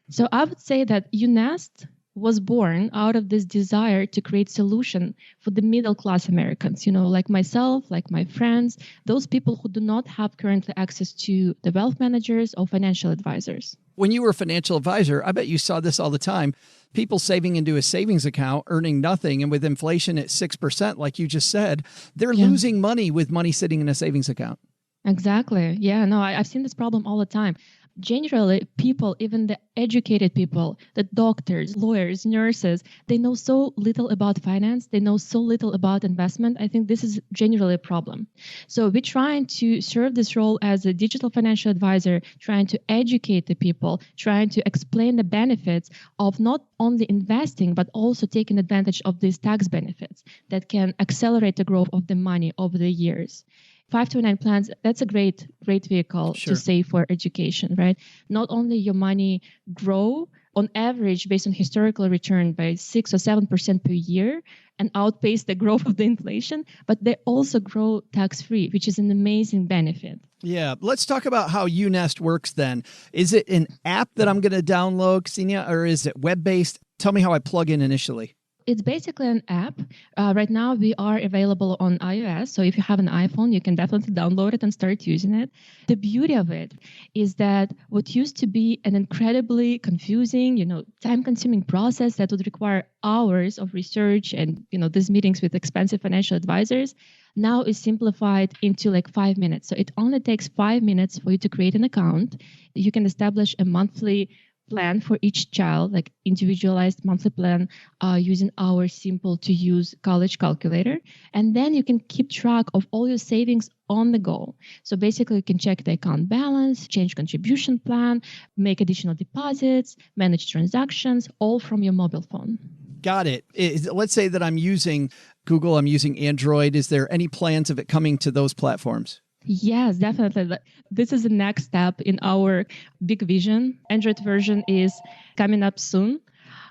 Speaker 8: So I would say that UNEST was born out of this desire to create solution for the middle class Americans, like myself, like my friends, those people who do not have currently access to the wealth managers or financial advisors.
Speaker 3: When you were a financial advisor, I bet you saw this all the time. People saving into a savings account, earning nothing. And with inflation at 6%, like you just said, they're losing money with money sitting in a savings account.
Speaker 8: Exactly. Yeah, no, I've seen this problem all the time. Generally, people, even the educated people, the doctors, lawyers, nurses, they know so little about finance. They know so little about investment. I think this is generally a problem. So we're trying to serve this role as a digital financial advisor, trying to educate the people, trying to explain the benefits of not only investing, but also taking advantage of these tax benefits that can accelerate the growth of the money over the years. 529 plans, that's a great vehicle to save for education, right? Not only your money grow on average based on historical return by 6 or 7% per year and outpace the growth of the inflation, but they also grow tax-free, which is an amazing benefit.
Speaker 3: Yeah. Let's talk about how UNEST works then. Is it an app that I'm going to download, Ksenia, or is it web-based? Tell me how I plug in initially.
Speaker 8: It's basically an app. Right now, we are available on iOS. So if you have an iPhone, you can definitely download it and start using it. The beauty of it is that what used to be an incredibly confusing, time-consuming process that would require hours of research and, these meetings with expensive financial advisors, now is simplified into like 5 minutes. So it only takes 5 minutes for you to create an account. You can establish a monthly plan for each child, like individualized monthly plan using our simple to use college calculator. And then you can keep track of all your savings on the go. So basically you can check the account balance, change contribution plan, make additional deposits, manage transactions, all from your mobile phone.
Speaker 3: Got it. Let's say that I'm using Google, I'm using Android. Is there any plans of it coming to those platforms?
Speaker 8: Yes, definitely. This is the next step in our big vision. Android version is coming up soon.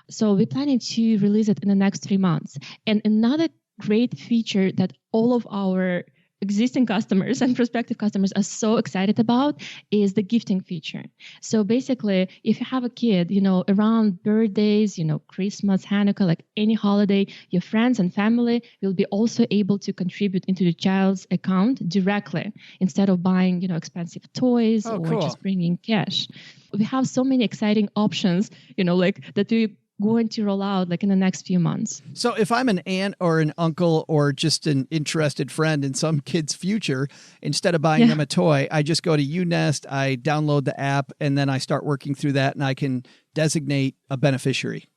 Speaker 8: So we're planning to release it in the next 3 months. And another great feature that all of our existing customers and prospective customers are so excited about is the gifting feature. So basically, if you have a kid, around birthdays, Christmas, Hanukkah, like any holiday, your friends and family will be also able to contribute into the child's account directly instead of buying, expensive toys just bringing cash. We have so many exciting options, that we going to roll out like in the next few months.
Speaker 3: So if I'm an aunt or an uncle or just an interested friend in some kid's future, instead of buying them a toy, I just go to UNEST, I download the app, and then I start working through that and I can designate a beneficiary.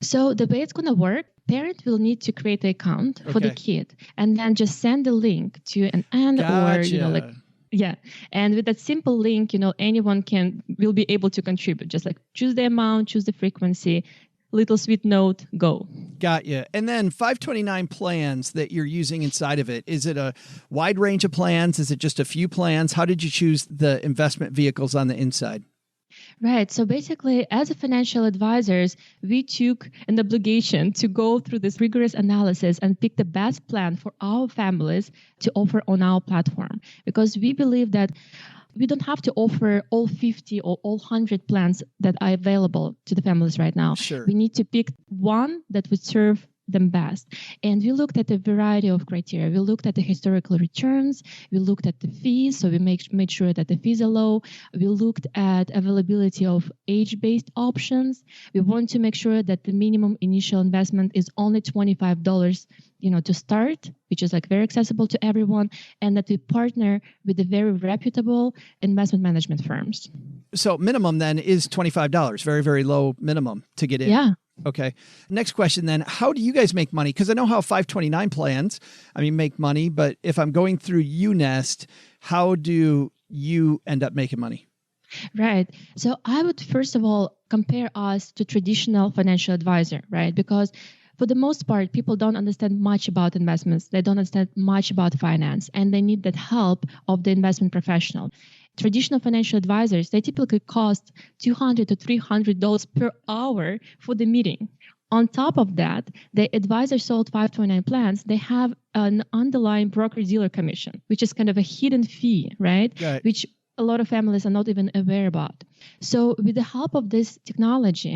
Speaker 8: So the way it's going to work, parent will need to create an account for the kid and then just send the link to an aunt or, and with that simple link, anyone will be able to contribute. Just like choose the amount, choose the frequency, little sweet note, go.
Speaker 3: Got you. And then 529 plans that you're using inside of it. Is it a wide range of plans? Is it just a few plans? How did you choose the investment vehicles on the inside?
Speaker 8: Right. So basically, as a financial advisors, we took an obligation to go through this rigorous analysis and pick the best plan for our families to offer on our platform. Because we believe that we don't have to offer all 50 or all 100 plans that are available to the families right now.
Speaker 3: Sure.
Speaker 8: We need to pick one that would serve them best. And we looked at a variety of criteria. We looked at the historical returns. We looked at the fees. So we made sure that the fees are low. We looked at availability of age-based options. We want to make sure that the minimum initial investment is only $25, to start, which is like very accessible to everyone, and that we partner with the very reputable investment management firms.
Speaker 3: So minimum then is $25, very, very low minimum to get in.
Speaker 8: Yeah.
Speaker 3: Okay. Next question then, how do you guys make money? Because I know how 529 plans, make money, but if I'm going through UNEST, how do you end up making money?
Speaker 8: Right. So I would first of all compare us to traditional financial advisor, right? Because for the most part, people don't understand much about investments. They don't understand much about finance, and they need that help of the investment professional. Traditional financial advisors, they typically cost $200 to $300 per hour for the meeting. On top of that, the advisor sold 529 plans. They have an underlying broker-dealer commission, which is kind of a hidden fee, right? Which a lot of families are not even aware about. So with the help of this technology,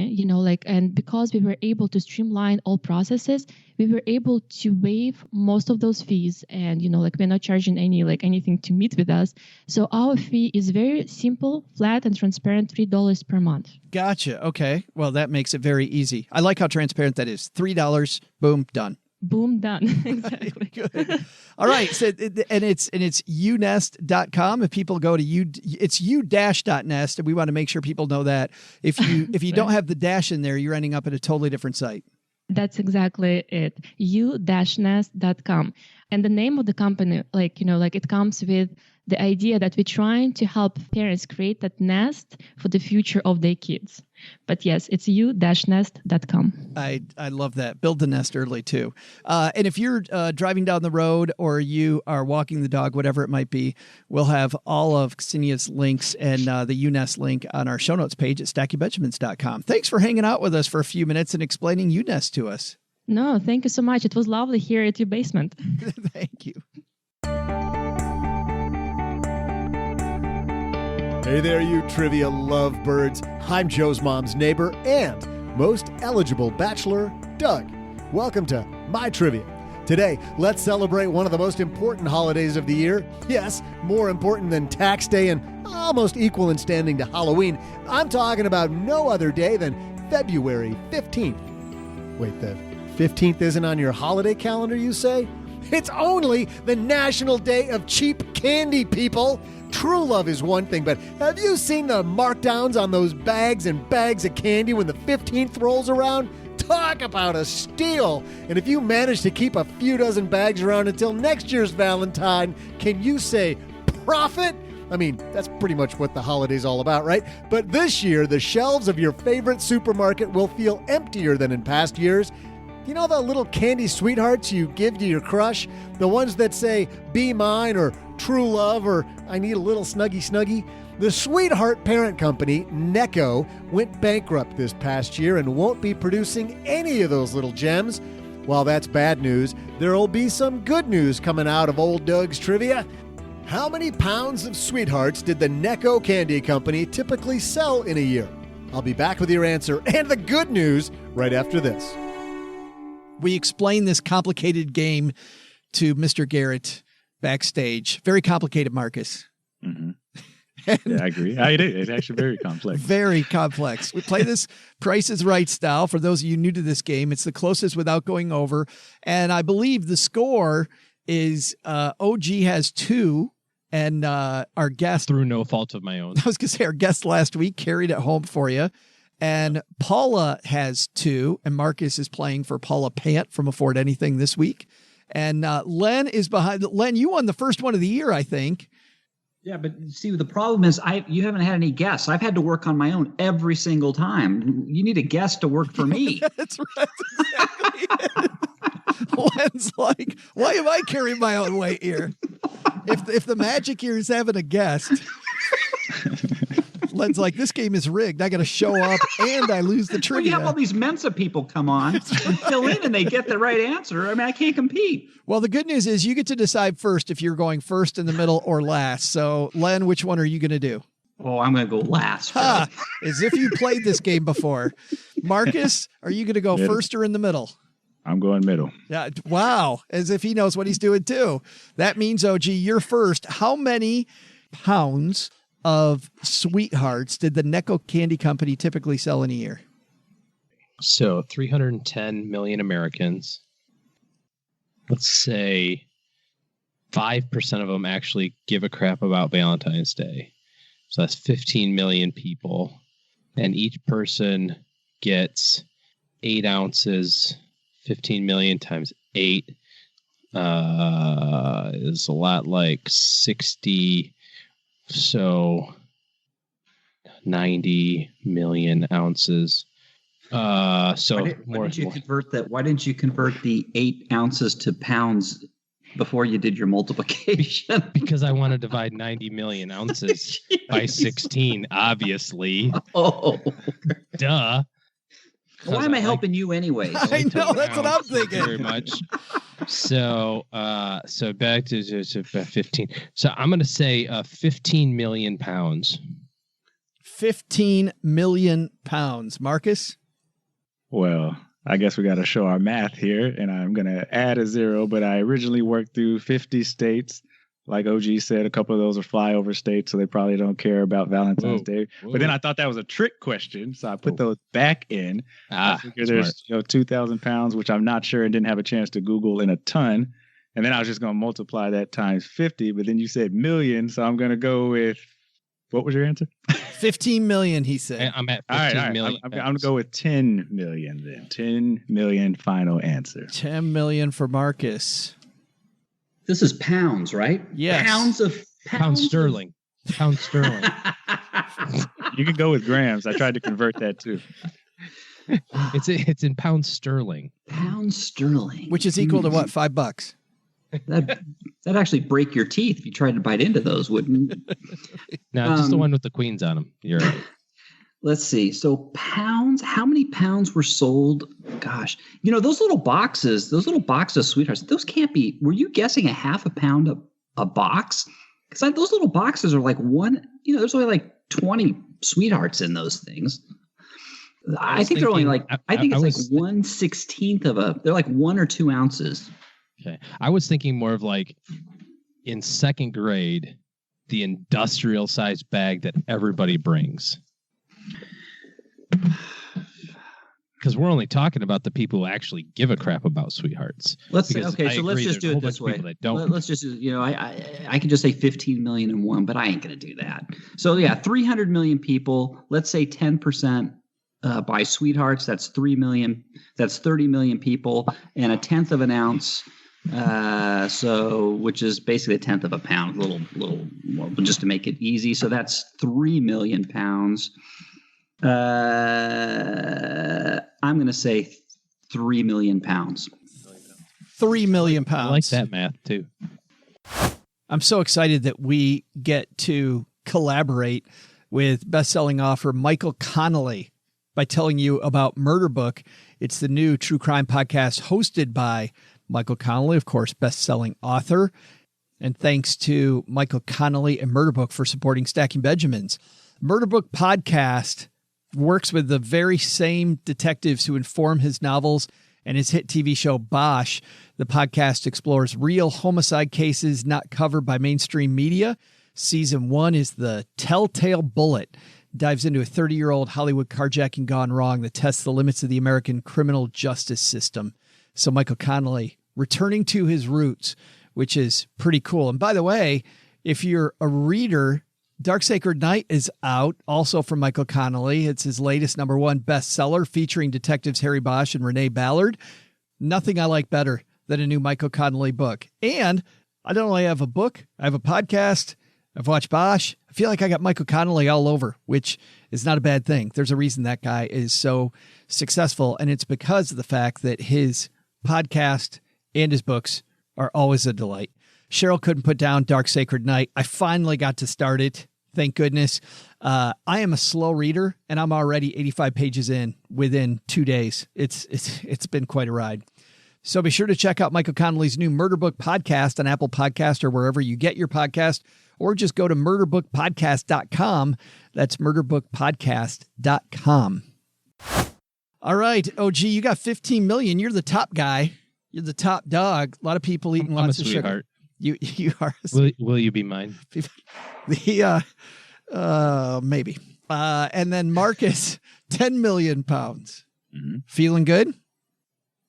Speaker 8: and because we were able to streamline all processes, we were able to waive most of those fees. And, we're not charging anything to meet with us. So our fee is very simple, flat, and transparent, $3 per month.
Speaker 3: Gotcha. Okay. Well, that makes it very easy. I like how transparent that is. $3, boom, done.
Speaker 8: Boom, done. Exactly.
Speaker 3: Good. All right. So, and it's unest.com. If people go to it's u-nest, and we want to make sure people know that. If you don't have the dash in there, you're ending up at a totally different site.
Speaker 8: That's exactly it. u-nest.com. And the name of the company, it comes with the idea that we're trying to help parents create that nest for the future of their kids. But yes, it's u-nest.com.
Speaker 3: I love that. Build the nest early too. And if you're driving down the road or you are walking the dog, whatever it might be, we'll have all of Ksenia's links and the UNest link on our show notes page at stackingbenjamins.com. Thanks for hanging out with us for a few minutes and explaining UNest to us.
Speaker 8: No, thank you so much. It was lovely here at your basement.
Speaker 3: Thank you.
Speaker 2: Hey there, you trivia lovebirds. I'm Joe's mom's neighbor and most eligible bachelor, Doug. Welcome to My Trivia. Today, let's celebrate one of the most important holidays of the year. Yes, more important than tax day and almost equal in standing to Halloween. I'm talking about no other day than February 15th. Wait, the 15th isn't on your holiday calendar, you say? It's only the National Day of Cheap Candy, people. True love is one thing, but have you seen the markdowns on those bags and bags of candy when the 15th rolls around? Talk about a steal! And if you manage to keep a few dozen bags around until next year's Valentine, can you say profit? I mean, that's pretty much what the holiday's all about, right? But this year, the shelves of your favorite supermarket will feel emptier than in past years. You know the little candy sweethearts you give to your crush? The ones that say, be mine, or true love, or I need a little snuggy snuggy? The Sweetheart parent company, Necco, went bankrupt this past year and won't be producing any of those little gems. While that's bad news, there'll be some good news coming out of old Doug's trivia. How many pounds of Sweethearts did the Necco Candy Company typically sell in a year? I'll be back with your answer and the good news right after this.
Speaker 3: We explained this complicated game to Mr. Garrett backstage. Very complicated, Marcus.
Speaker 6: Mm-hmm. Yeah, I agree. I do. It's actually very complex. Very
Speaker 3: complex. We play this Price is Right style. For those of you new to this game, it's the closest without going over. And I believe the score is OG has 2. And our guest...
Speaker 4: Through no fault of my own.
Speaker 3: I was going to say our guest last week carried it home for you. And Paula has 2, and Marcus is playing for Paula Pant from Afford Anything this week. And Len is behind. Len, you won the first one of the year, I think.
Speaker 5: Yeah, but see, the problem is you haven't had any guests. I've had to work on my own every single time. You need a guest to work for me.
Speaker 3: That's right. Exactly. Len's like, why am I carrying my own weight here? If the magic here is having a guest... Len's like, this game is rigged. I got to show up and I lose the trivia.
Speaker 5: Well, you have all these Mensa people come on and fill in and they get the right answer. I mean, I can't compete.
Speaker 3: Well, the good news is you get to decide first if you're going first, in the middle, or last. So, Len, which one are you going to do?
Speaker 5: Oh, I'm going to go last.
Speaker 3: As if you played this game before. Marcus, are you going to go first or in the middle?
Speaker 6: I'm going middle.
Speaker 3: Yeah. Wow. As if he knows what he's doing too. That means, OG, you're first. How many pounds of Sweethearts did the Necco Candy Company typically sell in a year?
Speaker 4: So 310 million Americans. Let's say 5% of them actually give a crap about Valentine's Day. So that's 15 million people. And each person gets 8 ounces. 15 million times 8 is a lot like 60. So 90 million ounces.
Speaker 5: Why didn't you convert the 8 ounces to pounds before you did your multiplication?
Speaker 4: Because I want to divide 90 million ounces by 16, obviously.
Speaker 5: Oh,
Speaker 4: Duh.
Speaker 5: why am I helping you anyway?
Speaker 3: I know, that's what I'm thinking.
Speaker 4: Very much. So back to 15. So I'm going to say 15 million pounds.
Speaker 3: 15 million pounds. Marcus?
Speaker 6: Well, I guess we got to show our math here, and I'm going to add a 0, but I originally worked through 50 states. Like OG said, a couple of those are flyover states, so they probably don't care about Valentine's Day.
Speaker 4: Whoa.
Speaker 6: But then I thought that was a trick question, so I put those back in. I figured
Speaker 4: smart.
Speaker 6: there's 2,000 pounds, which I'm not sure and didn't have a chance to Google in a ton. And then I was just going to multiply that times 50, but then you said million, so I'm going to go with, what was your answer?
Speaker 3: 15 million, he said.
Speaker 4: I'm at
Speaker 6: All
Speaker 4: 15
Speaker 6: right.
Speaker 4: million.
Speaker 6: I'm going to go with 10 million then. 10 million final answer.
Speaker 3: 10 million for Marcus.
Speaker 5: This is pounds, right?
Speaker 3: Yes.
Speaker 4: Pound sterling. Pound sterling.
Speaker 6: You can go with grams. I tried to convert that too.
Speaker 4: It's in pound sterling.
Speaker 5: Pound sterling.
Speaker 3: Which is equal to what? $5?
Speaker 5: That'd actually break your teeth if you tried to bite into those, wouldn't it?
Speaker 4: No, just the one with the queens on them. You're right.
Speaker 5: Let's see. So pounds, how many pounds were sold? Gosh, those little boxes of sweethearts, those can't be, were you guessing a half a pound a box? Because those little boxes are like one, there's only like 20 sweethearts in those things. I think they're only like, I think it's like 1/16 they're like 1 or 2 ounces.
Speaker 4: Okay. I was thinking more of like in second grade, the industrial sized bag that everybody brings. Because we're only talking about the people who actually give a crap about sweethearts.
Speaker 5: Let's just do it this way. Let's just, I could just say 15 million and one, but I ain't going to do that. So yeah, 300 million people. Let's say 10% buy sweethearts. That's 3 million. That's 30 million people, and a tenth of an ounce. Which is basically a tenth of a pound, little more, just to make it easy. So that's 3 million pounds. I'm going to say 3 million pounds.
Speaker 3: 3 million pounds.
Speaker 4: I like that math too.
Speaker 3: I'm so excited that we get to collaborate with best-selling author Michael Connelly by telling you about Murder Book. It's the new true crime podcast hosted by Michael Connelly, of course, best-selling author. And thanks to Michael Connelly and Murder Book for supporting Stacking Benjamins. Murder Book podcast works with the very same detectives who inform his novels and his hit TV show Bosch. The podcast explores real homicide cases not covered by mainstream media. Season 1 is The Telltale Bullet. Dives into a 30-year-old Hollywood carjacking gone wrong that tests the limits of the American criminal justice system. So Michael Connelly returning to his roots, which is pretty cool. And by the way, if you're a reader, Dark Sacred Night is out, also from Michael Connelly. It's his latest #1 bestseller featuring detectives Harry Bosch and Renee Ballard. Nothing I like better than a new Michael Connelly book. And I don't only have a book, I have a podcast. I've watched Bosch. I feel like I got Michael Connelly all over, which is not a bad thing. There's a reason that guy is so successful, and it's because of the fact that his podcast and his books are always a delight. Cheryl couldn't put down Dark Sacred Night. I finally got to start it. Thank goodness. I am a slow reader, and I'm already 85 pages in within 2 days. It's been quite a ride. So be sure to check out Michael Connelly's new Murder Book podcast on Apple Podcast or wherever you get your podcast, or just go to murderbookpodcast.com. That's murderbookpodcast.com. All right, OG, you got 15 million. You're the top guy. You're the top dog. A lot of people eating lots of sugar. You are.
Speaker 4: Will you be mine?
Speaker 3: Maybe. And then Marcus, 10 million pounds.
Speaker 6: Mm-hmm.
Speaker 3: Feeling good?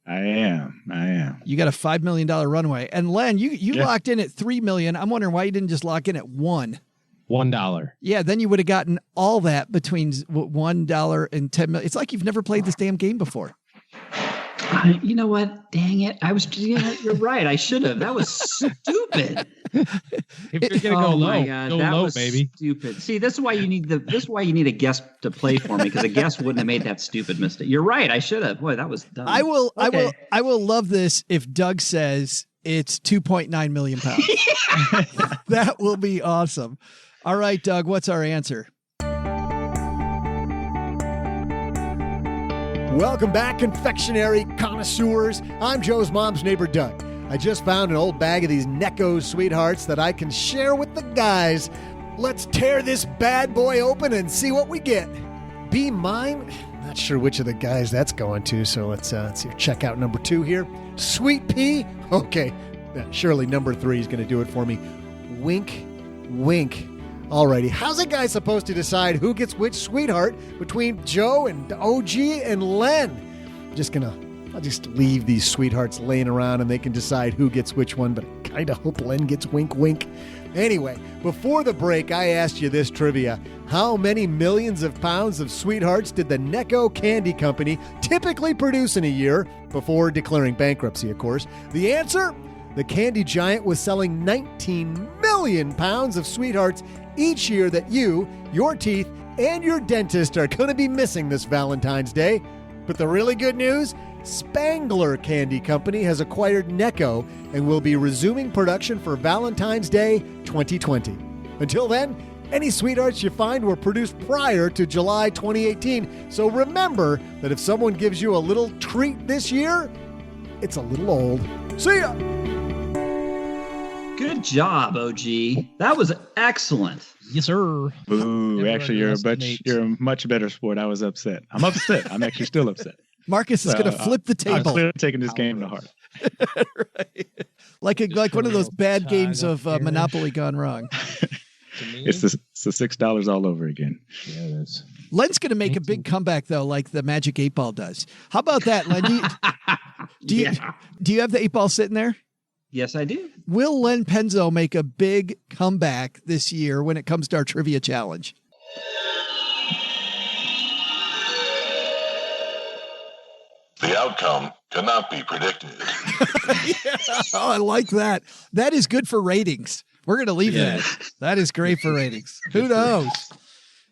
Speaker 6: I am.
Speaker 3: You got a $5 million runway. And Len, you locked in at 3 million. I'm wondering why you didn't just lock in at $1.
Speaker 4: $1.
Speaker 3: Yeah, then you would have gotten all that between $1 and 10 million. It's like you've never played this damn game before.
Speaker 5: You know what? Dang it. You're right. I should have. That was stupid.
Speaker 4: If you're going to go low, go
Speaker 5: that
Speaker 4: low,
Speaker 5: was
Speaker 4: baby.
Speaker 5: Stupid. See, this is why you need a guest to play for me, because a guest wouldn't have made that stupid mistake. You're right. I should have. Boy, that was dumb.
Speaker 3: I will love this if Doug says it's 2.9 million pounds. That will be awesome. All right, Doug, what's our answer?
Speaker 2: Welcome back, confectionery connoisseurs. I'm Joe's mom's neighbor, Doug. I just found an old bag of these Necco Sweethearts that I can share with the guys. Let's tear this bad boy open and see what we get. Be mine? Not sure which of the guys that's going to, so let's check out number 2 here. Sweet pea? Okay, surely number 3 is going to do it for me. Wink, wink. Alrighty, how's a guy supposed to decide who gets which sweetheart between Joe and OG and Len? I'll just leave these sweethearts laying around and they can decide who gets which one, but I kind of hope Len gets wink wink. Anyway, before the break, I asked you this trivia. How many millions of pounds of sweethearts did the Necco Candy Company typically produce in a year, before declaring bankruptcy, of course? The answer? The candy giant was selling 19 million pounds of sweethearts each year that you, your teeth, and your dentist are going to be missing this Valentine's Day. But the really good news? Spangler Candy Company has acquired Necco and will be resuming production for Valentine's Day 2020. Until then, any sweethearts you find were produced prior to July 2018. So remember that if someone gives you a little treat this year, it's a little old. See ya!
Speaker 5: Good job, OG. That was excellent.
Speaker 4: Yes, sir.
Speaker 6: Ooh, actually, you're a much better sport. I was upset. I'm upset. I'm actually still upset.
Speaker 3: Marcus is going to flip the
Speaker 6: I'm
Speaker 3: table.
Speaker 6: clearly taking this game to heart.
Speaker 3: Right. Like one of those bad games of Monopoly gone wrong.
Speaker 6: It's the $6 all over again.
Speaker 4: Yeah, it is.
Speaker 3: Len's going to make a big comeback, though, like the Magic 8 Ball does. How about that, Len? Do you have the 8 Ball sitting there?
Speaker 5: Yes, I do.
Speaker 3: Will Len Penzo make a big comeback this year when it comes to our trivia challenge?
Speaker 9: The outcome cannot be predicted.
Speaker 3: Yeah. Oh, I like that. That is good for ratings. We're going to leave that. That is great for ratings. Who knows?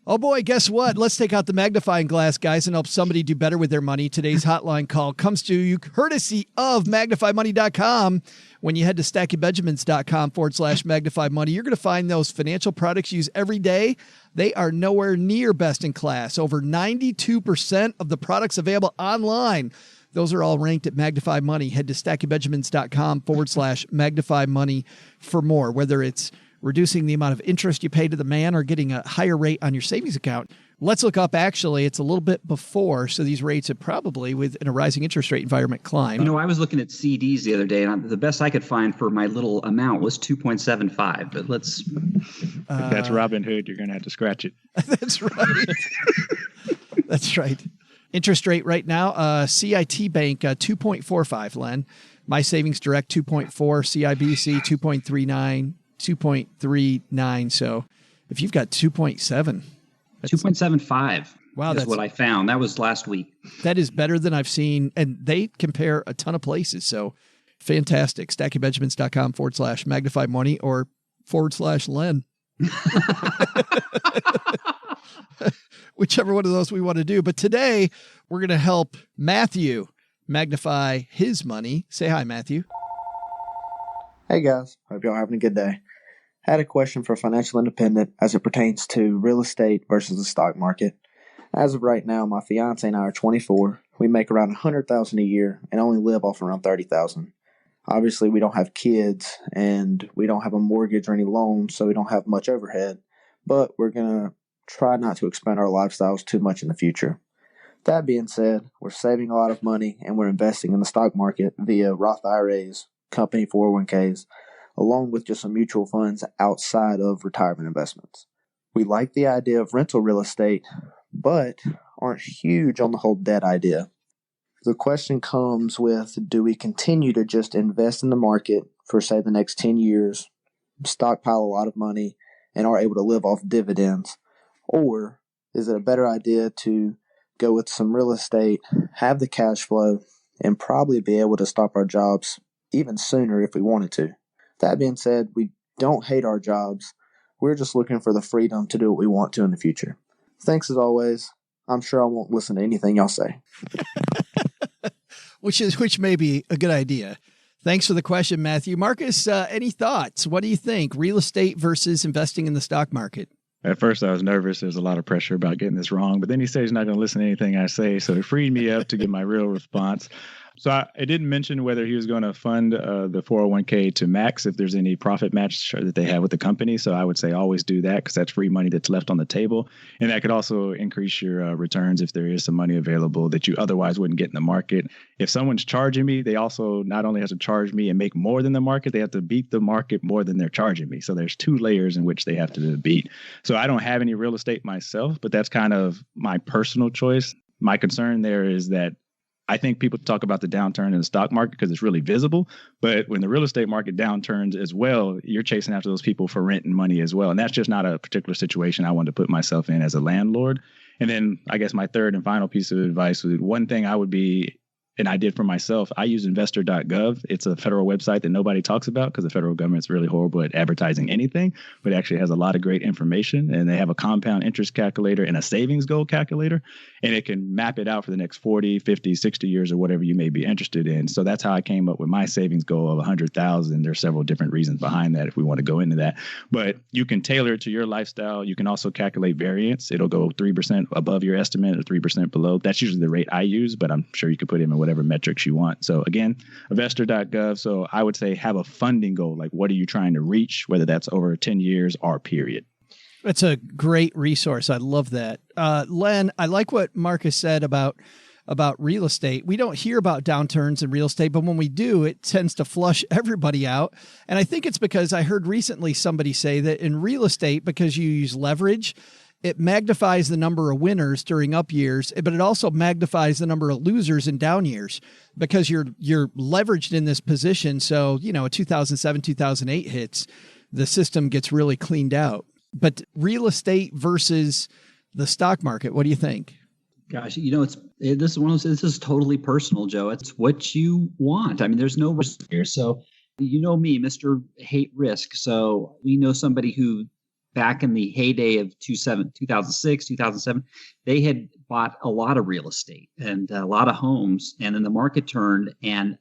Speaker 3: Oh, boy, guess what? Let's take out the magnifying glass, guys, and help somebody do better with their money. Today's hotline call comes to you courtesy of MagnifyMoney.com. When you head to StackyBenjamins.com/MagnifyMoney, you're going to find those financial products you use every day. They are nowhere near best in class. Over 92% of the products available online, those are all ranked at Magnify Money. Head to StackyBenjamins.com/MagnifyMoney for more, whether it's reducing the amount of interest you pay to the man or getting a higher rate on your savings account. Let's look up, actually, it's a little bit before, so these rates have probably, within a rising interest rate environment, climbed.
Speaker 5: You know, I was looking at CDs the other day, and the best I could find for my little amount was 2.75, but let's...
Speaker 6: If that's Robin Hood, you're going to have to scratch it.
Speaker 3: That's right. That's right. Interest rate right now, CIT Bank, 2.45, Len. My Savings Direct, 2.4. CIBC, 2.39. 2.39. So if you've got 2.7,
Speaker 5: 2.75.
Speaker 3: Wow,
Speaker 5: that's what I found. That was last week.
Speaker 3: That is better than I've seen. And they compare a ton of places. So fantastic. StackyBenjamins.com/Magnify Money or /Len. Whichever one of those we want to do. But today we're going to help Matthew magnify his money. Say hi, Matthew.
Speaker 10: Hey guys, hope y'all having a good day. I had a question for Financial Independent as it pertains to real estate versus the stock market. As of right now, my fiance and I are 24. We make around $100,000 a year and only live off around $30,000. Obviously, we don't have kids and we don't have a mortgage or any loans, so we don't have much overhead. But we're gonna try not to expand our lifestyles too much in the future. That being said, we're saving a lot of money and we're investing in the stock market via Roth IRAs, company 401ks, along with just some mutual funds outside of retirement investments. We like the idea of rental real estate, but aren't huge on the whole debt idea. The question comes with, do we continue to just invest in the market for, say, the next 10 years, stockpile a lot of money, and are able to live off dividends? Or is it a better idea to go with some real estate, have the cash flow, and probably be able to stop our jobs even sooner if we wanted to? That being said, we don't hate our jobs. We're just looking for the freedom to do what we want to in the future. Thanks as always. I'm sure I won't listen to anything y'all say.
Speaker 3: Which may be a good idea. Thanks for the question, Matthew. Marcus, any thoughts? What do you think? Real estate versus investing in the stock market?
Speaker 6: At first, I was nervous. There's a lot of pressure about getting this wrong. But then he said he's not going to listen to anything I say. So it freed me up to give my real response. So I didn't mention whether he was going to fund the 401k to max if there's any profit match that they have with the company. So I would say always do that because that's free money that's left on the table. And that could also increase your returns if there is some money available that you otherwise wouldn't get in the market. If someone's charging me, they also not only have to charge me and make more than the market, they have to beat the market more than they're charging me. So there's 2 layers in which they have to beat. So I don't have any real estate myself, but that's kind of my personal choice. My concern there is that I think people talk about the downturn in the stock market because it's really visible. But when the real estate market downturns as well, you're chasing after those people for rent and money as well. And that's just not a particular situation I wanted to put myself in as a landlord. And then I guess my third and final piece of advice was one thing I would be, and I did for myself, I use investor.gov. It's a federal website that nobody talks about because the federal government's really horrible at advertising anything, but it actually has a lot of great information. And they have a compound interest calculator and a savings goal calculator, and it can map it out for the next 40, 50, 60 years or whatever you may be interested in. So that's how I came up with my savings goal of 100,000. There's several different reasons behind that if we want to go into that, but you can tailor it to your lifestyle. You can also calculate variance. It'll go 3% above your estimate or 3% below. That's usually the rate I use, but I'm sure you could put in whatever metrics you want. So again, investor.gov. So I would say have a funding goal. Like what are you trying to reach, whether that's over 10 years or period.
Speaker 3: That's a great resource. I love that. Len, I like what Marcus said about real estate. We don't hear about downturns in real estate, but when we do, it tends to flush everybody out. And I think it's because I heard recently somebody say that in real estate, because you use leverage, it magnifies the number of winners during up years, but it also magnifies the number of losers in down years because you're leveraged in this position. So, you know, 2007, 2008 hits, the system gets really cleaned out. But real estate versus the stock market, what do you think?
Speaker 5: Gosh, you know, this is totally personal, Joe. It's what you want. I mean, there's no risk here. So, you know me, Mr. Hate Risk. So we know somebody who back in the heyday of 2006, 2007, they had bought a lot of real estate and a lot of homes. And then the market turned and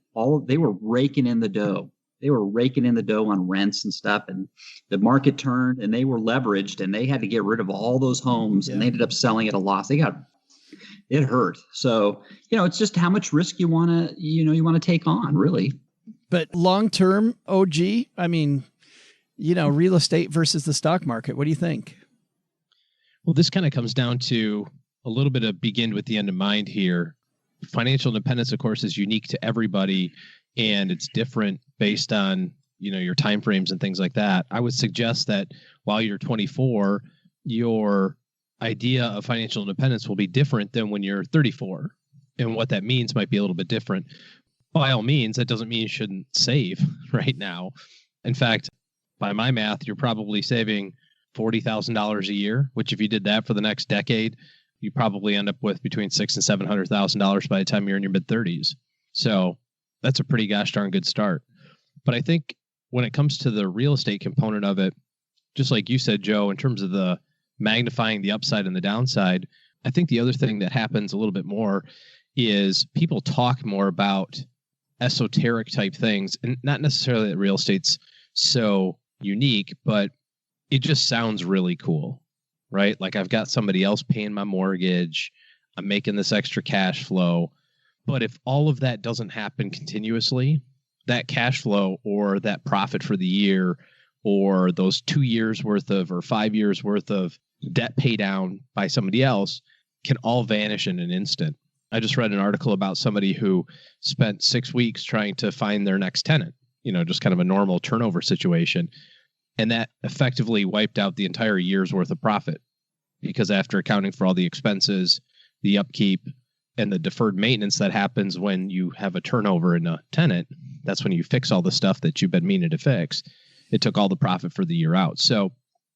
Speaker 5: they were raking in the dough. They were raking in the dough on rents and stuff. And the market turned and they were leveraged and they had to get rid of all those homes and they ended up selling at a loss. It hurt. So, you know, it's just how much risk you want to take on, really.
Speaker 3: But long-term, OG, I mean, you know, real estate versus the stock market. What do you think?
Speaker 4: Well, this kind of comes down to a little bit of begin with the end in mind here. Financial independence, of course, is unique to everybody, and it's different based on, you know, your timeframes and things like that. I would suggest that while you're 24, your idea of financial independence will be different than when you're 34. And what that means might be a little bit different. By all means, that doesn't mean you shouldn't save right now. In fact, by my math, you're probably saving $40,000 a year, which if you did that for the next decade, you probably end up with between $600,000 and $700,000 by the time you're in your mid-30s. So that's a pretty gosh darn good start. But I think when it comes to the real estate component of it, just like you said, Joe, in terms of the magnifying the upside and the downside, I think the other thing that happens a little bit more is people talk more about esoteric type things, and not necessarily that real estate's so unique, but it just sounds really cool, right? Like I've got somebody else paying my mortgage, I'm making this extra cash flow. But if all of that doesn't happen continuously, that cash flow or that profit for the year or those 2 years worth of or 5 years worth of debt pay down by somebody else can all vanish in an instant. I just read an article about somebody who spent 6 weeks trying to find their next tenant, you know, just kind of a normal turnover situation. And that effectively wiped out the entire year's worth of profit because after accounting for all the expenses, the upkeep, and the deferred maintenance that happens when you have a turnover in a tenant, that's when you fix all the stuff that you've been meaning to fix. It took all the profit for the year out. So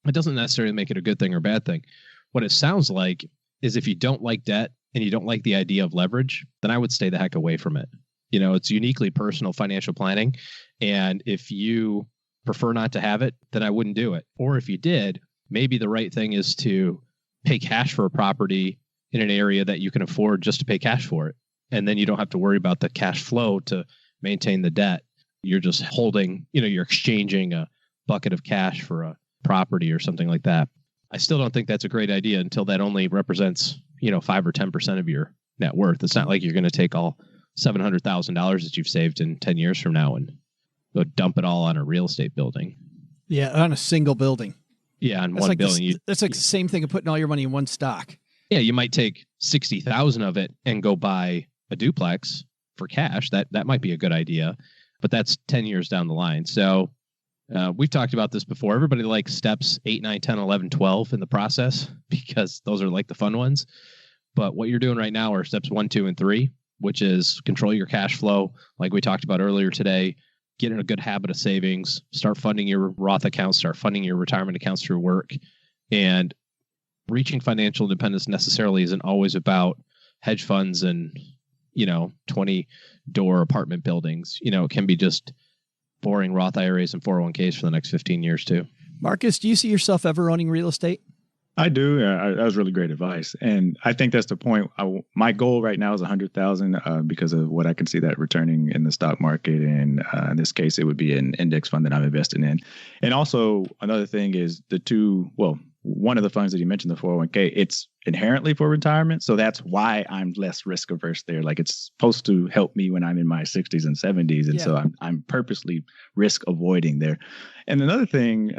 Speaker 4: it doesn't necessarily make it a good thing or bad thing. What it sounds like is if you don't like debt and you don't like the idea of leverage, then I would stay the heck away from it. You know, it's uniquely personal financial planning. And if you prefer not to have it, then I wouldn't do it. Or if you did, maybe the right thing is to pay cash for a property in an area that you can afford just to pay cash for it. And then you don't have to worry about the cash flow to maintain the debt. you're just holding, you're exchanging a bucket of cash for a property or something like that. I still don't think that's a great idea until that only represents, 5 or 10% of your net worth. It's not like you're going to take all $700,000 that you've saved in 10 years from now and go dump it all on a real estate building.
Speaker 3: Yeah, on a single building.
Speaker 4: Yeah, on
Speaker 3: that's
Speaker 4: one
Speaker 3: like
Speaker 4: building.
Speaker 3: That's like the same thing of putting all your money in one stock.
Speaker 4: Yeah, you might take 60,000 of it and go buy a duplex for cash. That might be a good idea, but that's 10 years down the line. So we've talked about this before. Everybody likes steps 8, 9, 10, 11, 12 in the process because those are like the fun ones. But what you're doing right now are steps 1, 2, and 3, which is control your cash flow, like we talked about earlier today. Get in a good habit of savings, start funding your Roth accounts, start funding your retirement accounts through work. And reaching financial independence necessarily isn't always about hedge funds and, 20-door apartment buildings. It can be just boring Roth IRAs and 401ks for the next 15 years too.
Speaker 3: Marcus, do you see yourself ever owning real estate?
Speaker 6: I do. That was really great advice. And I think that's the point. My goal right now is 100,000 because of what I can see that returning in the stock market. And in this case, it would be an index fund that I'm investing in. And also another thing is one of the funds that you mentioned, the 401k, it's inherently for retirement. So that's why I'm less risk averse there. Like it's supposed to help me when I'm in my 60s and 70s. And so I'm purposely risk avoiding there. And another thing,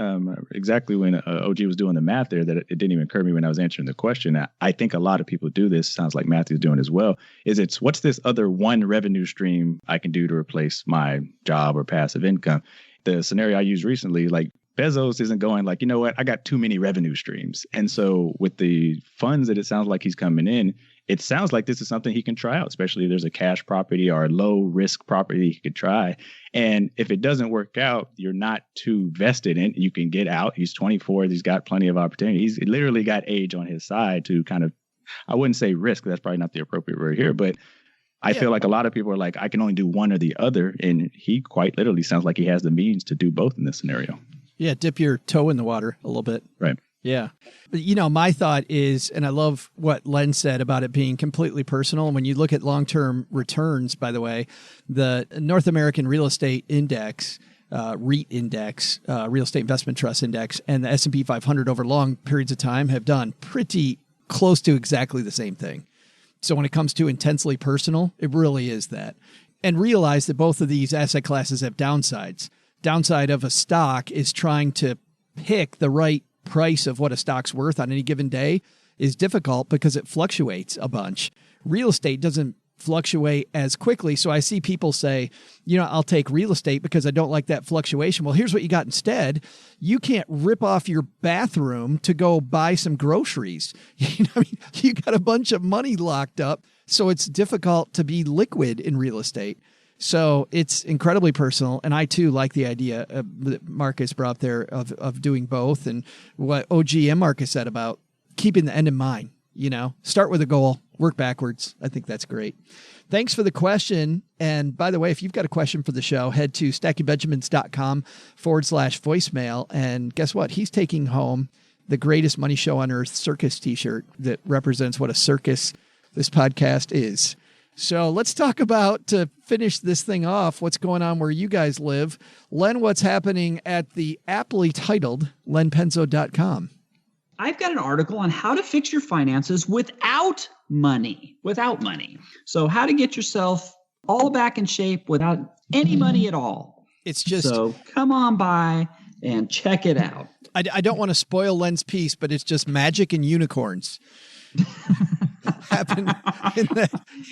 Speaker 6: exactly when OG was doing the math there, that it didn't even occur to me when I was answering the question. I think a lot of people do this, sounds like Matthew's doing as well, is what's this other one revenue stream I can do to replace my job or passive income? The scenario I used recently, like Bezos isn't going like, I got too many revenue streams. And so with the funds that it sounds like he's coming in, it sounds like this is something he can try out, especially if there's a cash property or a low risk property he could try. And if it doesn't work out, you're not too vested in it. You can get out. He's 24. He's got plenty of opportunity. He's literally got age on his side to kind of, I wouldn't say risk. That's probably not the appropriate word here, but I feel like a lot of people are like, I can only do one or the other. And he quite literally sounds like he has the means to do both in this scenario.
Speaker 3: Yeah, dip your toe in the water a little bit.
Speaker 6: Right.
Speaker 3: Yeah. But, my thought is, and I love what Len said about it being completely personal. And when you look at long-term returns, by the way, the North American Real Estate Index, REIT Index, Real Estate Investment Trust Index, and the S&P 500 over long periods of time have done pretty close to exactly the same thing. So when it comes to intensely personal, it really is that. And realize that both of these asset classes have downsides. Downside of a stock is trying to pick the right price of what a stock's worth on any given day is difficult because it fluctuates a bunch. Real estate doesn't fluctuate as quickly. So I see people say, I'll take real estate because I don't like that fluctuation. Well, here's what you got instead. You can't rip off your bathroom to go buy some groceries. You got a bunch of money locked up. So it's difficult to be liquid in real estate. So it's incredibly personal. And I, too, like the idea that Marcus brought up there of doing both, and what OG and Marcus said about keeping the end in mind. Start with a goal, work backwards. I think that's great. Thanks for the question. And by the way, if you've got a question for the show, head to stackingbenjamins.com/voicemail. And guess what? He's taking home the Greatest Money Show on Earth circus t-shirt that represents what a circus this podcast is. So let's talk about, to finish this thing off, what's going on where you guys live. Len, what's happening at the aptly titled lenpenzo.com?
Speaker 5: I've got an article on how to fix your finances without money. So how to get yourself all back in shape without any money at all.
Speaker 3: It's just...
Speaker 5: So come on by and check it out.
Speaker 3: I don't want to spoil Len's piece, but it's just magic and unicorns. Happen in that.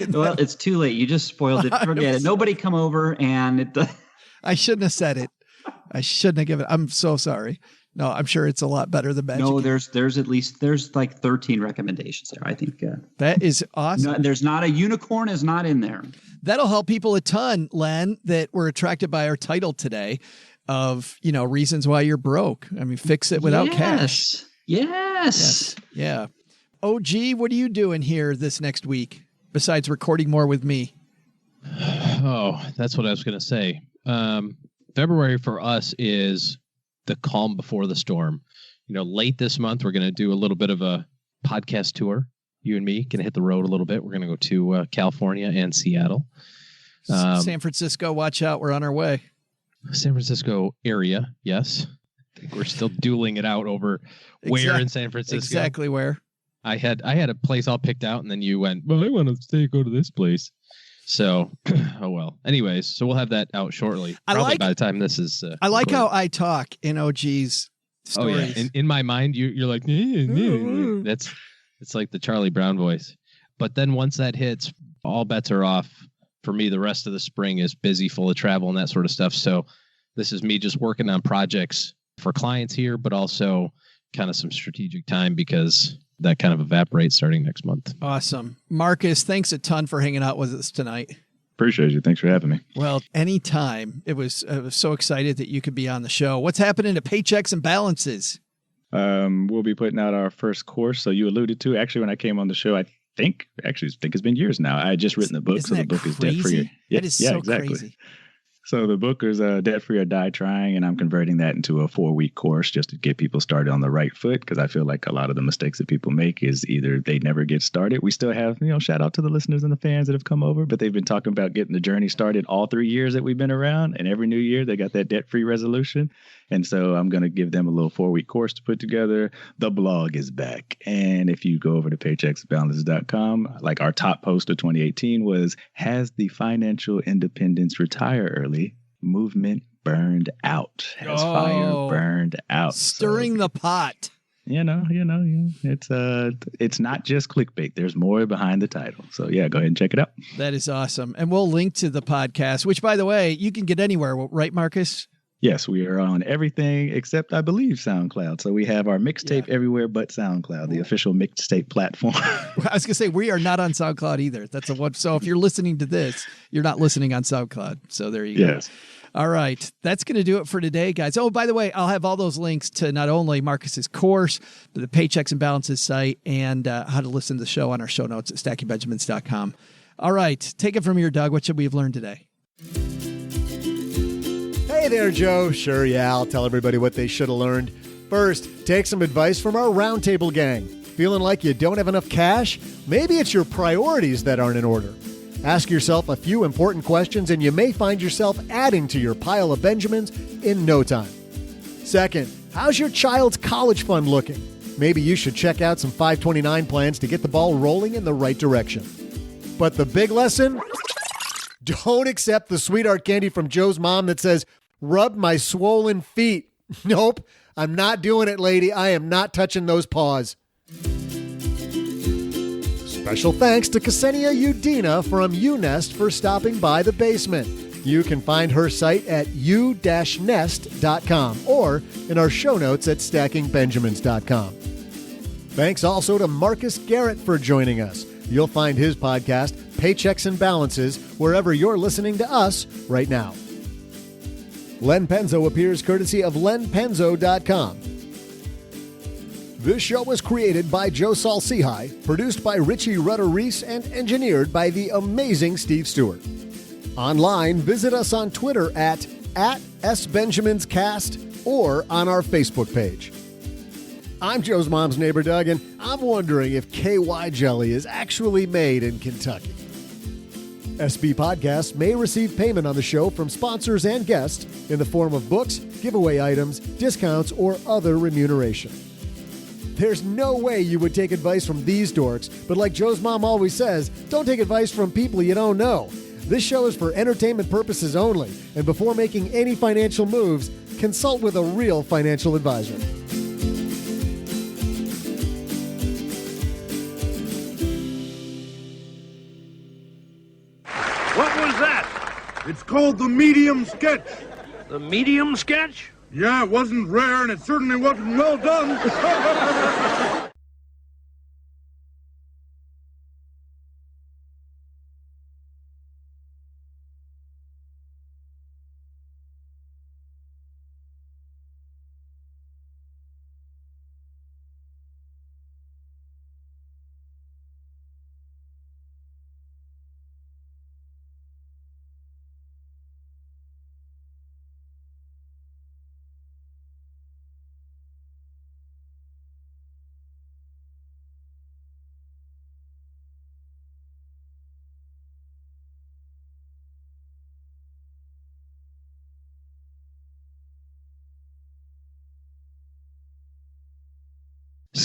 Speaker 5: Well, it's too late. You just spoiled it. Forget it. Nobody come over and it.
Speaker 3: I shouldn't have said it. I shouldn't have given it. I'm so sorry. No, I'm sure it's a lot better than magic.
Speaker 5: No, there's like 13 recommendations there. I think
Speaker 3: that is awesome.
Speaker 5: No, there's not a unicorn is not in there.
Speaker 3: That'll help people a ton, Len, that were attracted by our title today of, reasons why you're broke. I mean, fix it without cash.
Speaker 5: Yes.
Speaker 3: Yeah. OG, what are you doing here this next week besides recording more with me?
Speaker 4: Oh, that's what I was going to say. February for us is the calm before the storm. Late this month, we're going to do a little bit of a podcast tour. You and me can hit the road a little bit. We're going to go to California and Seattle.
Speaker 3: San Francisco, watch out. We're on our way.
Speaker 4: San Francisco area, yes. I think we're still dueling it out over where in San Francisco.
Speaker 3: Exactly where.
Speaker 4: I had a place all picked out, and then you went, well, I want to go to this place. So, oh well. Anyways, so we'll have that out shortly. Probably by the time this is.
Speaker 3: I like how I talk in OG's stories.
Speaker 4: Oh yeah. In my mind, you're like, it's like the Charlie Brown voice. But then once that hits, all bets are off. For me, the rest of the spring is busy, full of travel and that sort of stuff. So this is me just working on projects for clients here, but also kind of some strategic time because that kind of evaporates starting next month.
Speaker 3: Awesome. Marcus, thanks a ton for hanging out with us tonight.
Speaker 6: Appreciate you. Thanks for having me.
Speaker 3: Well, anytime. I was so excited that you could be on the show. What's happening to Paychecks and Balances?
Speaker 6: We'll be putting out our first course. So you alluded to, actually, when I came on the show, I think it's been years now. I had just written the book.
Speaker 3: Isn't
Speaker 6: so the
Speaker 3: that
Speaker 6: book is
Speaker 3: crazy?
Speaker 6: debt-free.
Speaker 3: That is so crazy.
Speaker 6: So the book is Debt-Free or Die Trying, and I'm converting that into a 4-week course just to get people started on the right foot, because I feel like a lot of the mistakes that people make is either they never get started. We still have, shout out to the listeners and the fans that have come over, but they've been talking about getting the journey started all 3 years that we've been around, and every new year they got that debt-free resolution. And so I'm going to give them a little 4-week course to put together. The blog is back. And if you go over to paychecksandbalances.com, like our top post of 2018 was, has the financial independence retire early movement burned out? Has fire burned out?
Speaker 3: Stirring the pot.
Speaker 6: It's not just clickbait. There's more behind the title. So yeah, go ahead and check it out.
Speaker 3: That is awesome. And we'll link to the podcast, which by the way, you can get anywhere, right, Marcus?
Speaker 6: Yes, we are on everything except, I believe, SoundCloud. So we have our mixtape everywhere but SoundCloud, the official mixtape platform.
Speaker 3: I was going to say, we are not on SoundCloud either. That's a one. So if you're listening to this, you're not listening on SoundCloud. So there you go.
Speaker 6: Yes.
Speaker 3: All right. That's going to do it for today, guys. Oh, by the way, I'll have all those links to not only Marcus's course, but the Paychecks and Balances site, and how to listen to the show on our show notes at stackingbenjamins.com. All right. Take it from here, Doug. What should we have learned today?
Speaker 2: Hey there, Joe. Sure, yeah, I'll tell everybody what they should have learned. First, take some advice from our roundtable gang. Feeling like you don't have enough cash? Maybe it's your priorities that aren't in order. Ask yourself a few important questions and you may find yourself adding to your pile of Benjamins in no time. Second, how's your child's college fund looking? Maybe you should check out some 529 plans to get the ball rolling in the right direction. But the big lesson? Don't accept the sweetheart candy from Joe's mom that says, rub my swollen feet. Nope, I'm not doing it, lady. I am not touching those paws. Special thanks to Ksenia Udina from UNest for stopping by the basement. You can find her site at u-nest.com or in our show notes at stackingbenjamins.com. Thanks also to Marcus Garrett for joining us. You'll find his podcast, Paychecks and Balances, wherever you're listening to us right now. Len Penzo appears courtesy of lenpenzo.com. This show was created by Joe Saul-Sehy, produced by Richie Rutter-Reese, and engineered by the amazing Steve Stewart. Online, visit us on Twitter at @SBenjaminsCast or on our Facebook page. I'm Joe's mom's neighbor, Doug, and I'm wondering if KY jelly is actually made in Kentucky. SB Podcasts may receive payment on the show from sponsors and guests in the form of books, giveaway items, discounts, or other remuneration. There's no way you would take advice from these dorks, but like Joe's mom always says, don't take advice from people you don't know. This show is for entertainment purposes only, and before making any financial moves, consult with a real financial advisor.
Speaker 11: What was that? It's called the medium sketch.
Speaker 12: The medium sketch?
Speaker 11: Yeah, it wasn't rare and it certainly wasn't well done.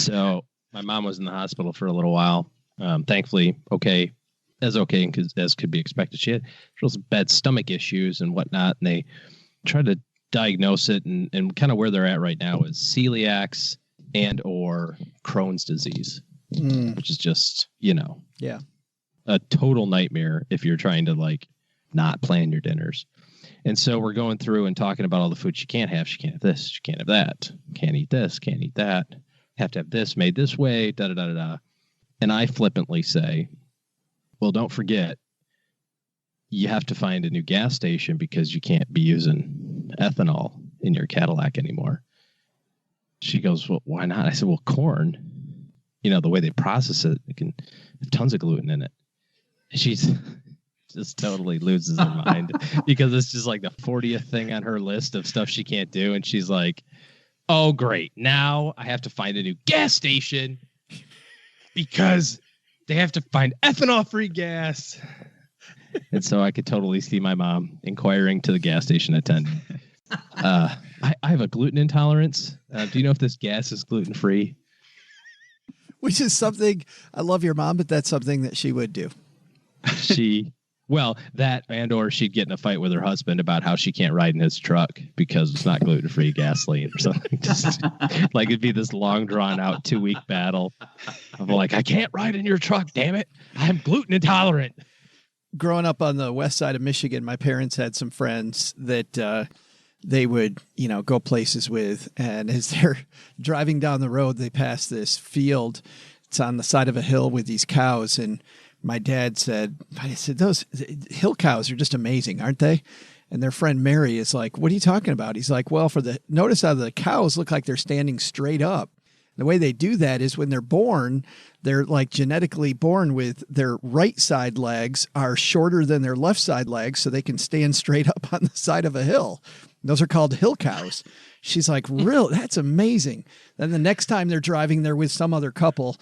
Speaker 4: So my mom was in the hospital for a little while. Thankfully, as could be expected. She had bad stomach issues and whatnot, and they tried to diagnose it, and kind of where they're at right now is celiac and or Crohn's disease, which is just, a total nightmare if you're trying to like not plan your dinners. And so we're going through and talking about all the food she can't have. She can't have this. She can't have that. Can't eat this. Can't eat that. Have to have this made this way. Da da da da da. And I flippantly say, well, don't forget, you have to find a new gas station because you can't be using ethanol in your Cadillac anymore. She goes, well, why not? I said, well, corn, the way they process it, it can have tons of gluten in it. She's just totally loses her mind because it's just like the 40th thing on her list of stuff she can't do. And she's like, oh, great. Now I have to find a new gas station because they have to find ethanol-free gas. And so I could totally see my mom inquiring to the gas station attendant. I have a gluten intolerance. Do you know if this gas is gluten-free?
Speaker 3: Which is something, I love your mom, but that's something that she would do.
Speaker 4: That and or she'd get in a fight with her husband about how she can't ride in his truck because it's not gluten-free gasoline or something. Just like it'd be this long drawn out 2-week battle of like, I can't ride in your truck, damn it. I'm gluten intolerant.
Speaker 3: Growing up on the west side of Michigan, my parents had some friends that they would, go places with. And as they're driving down the road, they pass this field. It's on the side of a hill with these cows. And my dad said, those hill cows are just amazing, aren't they? And their friend Mary is like, what are you talking about? He's like, well, notice how the cows look like they're standing straight up. The way they do that is when they're born, they're like genetically born with their right side legs are shorter than their left side legs, so they can stand straight up on the side of a hill. Those are called hill cows. She's like, real? That's amazing. Then the next time they're driving, they're with some other couple.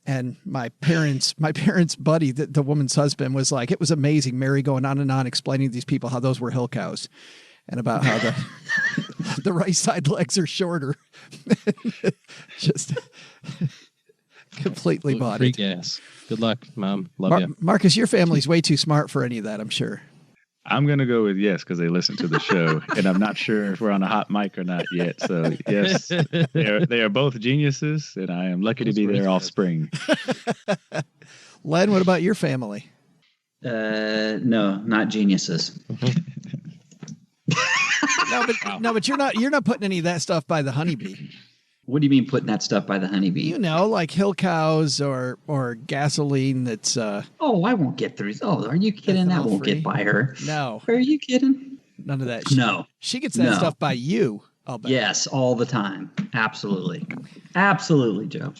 Speaker 3: And my parents' buddy, the woman's husband, was like, it was amazing. Mary going on and on explaining to these people how those were hill cows and about how the right side legs are shorter. Just completely bought
Speaker 4: Free
Speaker 3: it.
Speaker 4: gas. Good luck, Mom. Love you.
Speaker 3: Marcus, your family's way too smart for any of that, I'm sure.
Speaker 6: I'm going to go with yes because they listen to the show, and I'm not sure if we're on a hot mic or not yet. So yes, they are both geniuses, and I am lucky to be their offspring.
Speaker 3: Len, what about your family?
Speaker 5: No, not geniuses.
Speaker 3: No, but you're not putting any of that stuff by the honeybee.
Speaker 5: What do you mean putting that stuff by the honeybee?
Speaker 3: Like hill cows or gasoline that's
Speaker 5: Oh, I won't get through. Oh, are you kidding? That won't get by her.
Speaker 3: No.
Speaker 5: Are you kidding?
Speaker 3: None of that.
Speaker 5: No.
Speaker 3: She gets that stuff by you, I'll bet.
Speaker 5: Yes, all the time. Absolutely. Absolutely, Joe.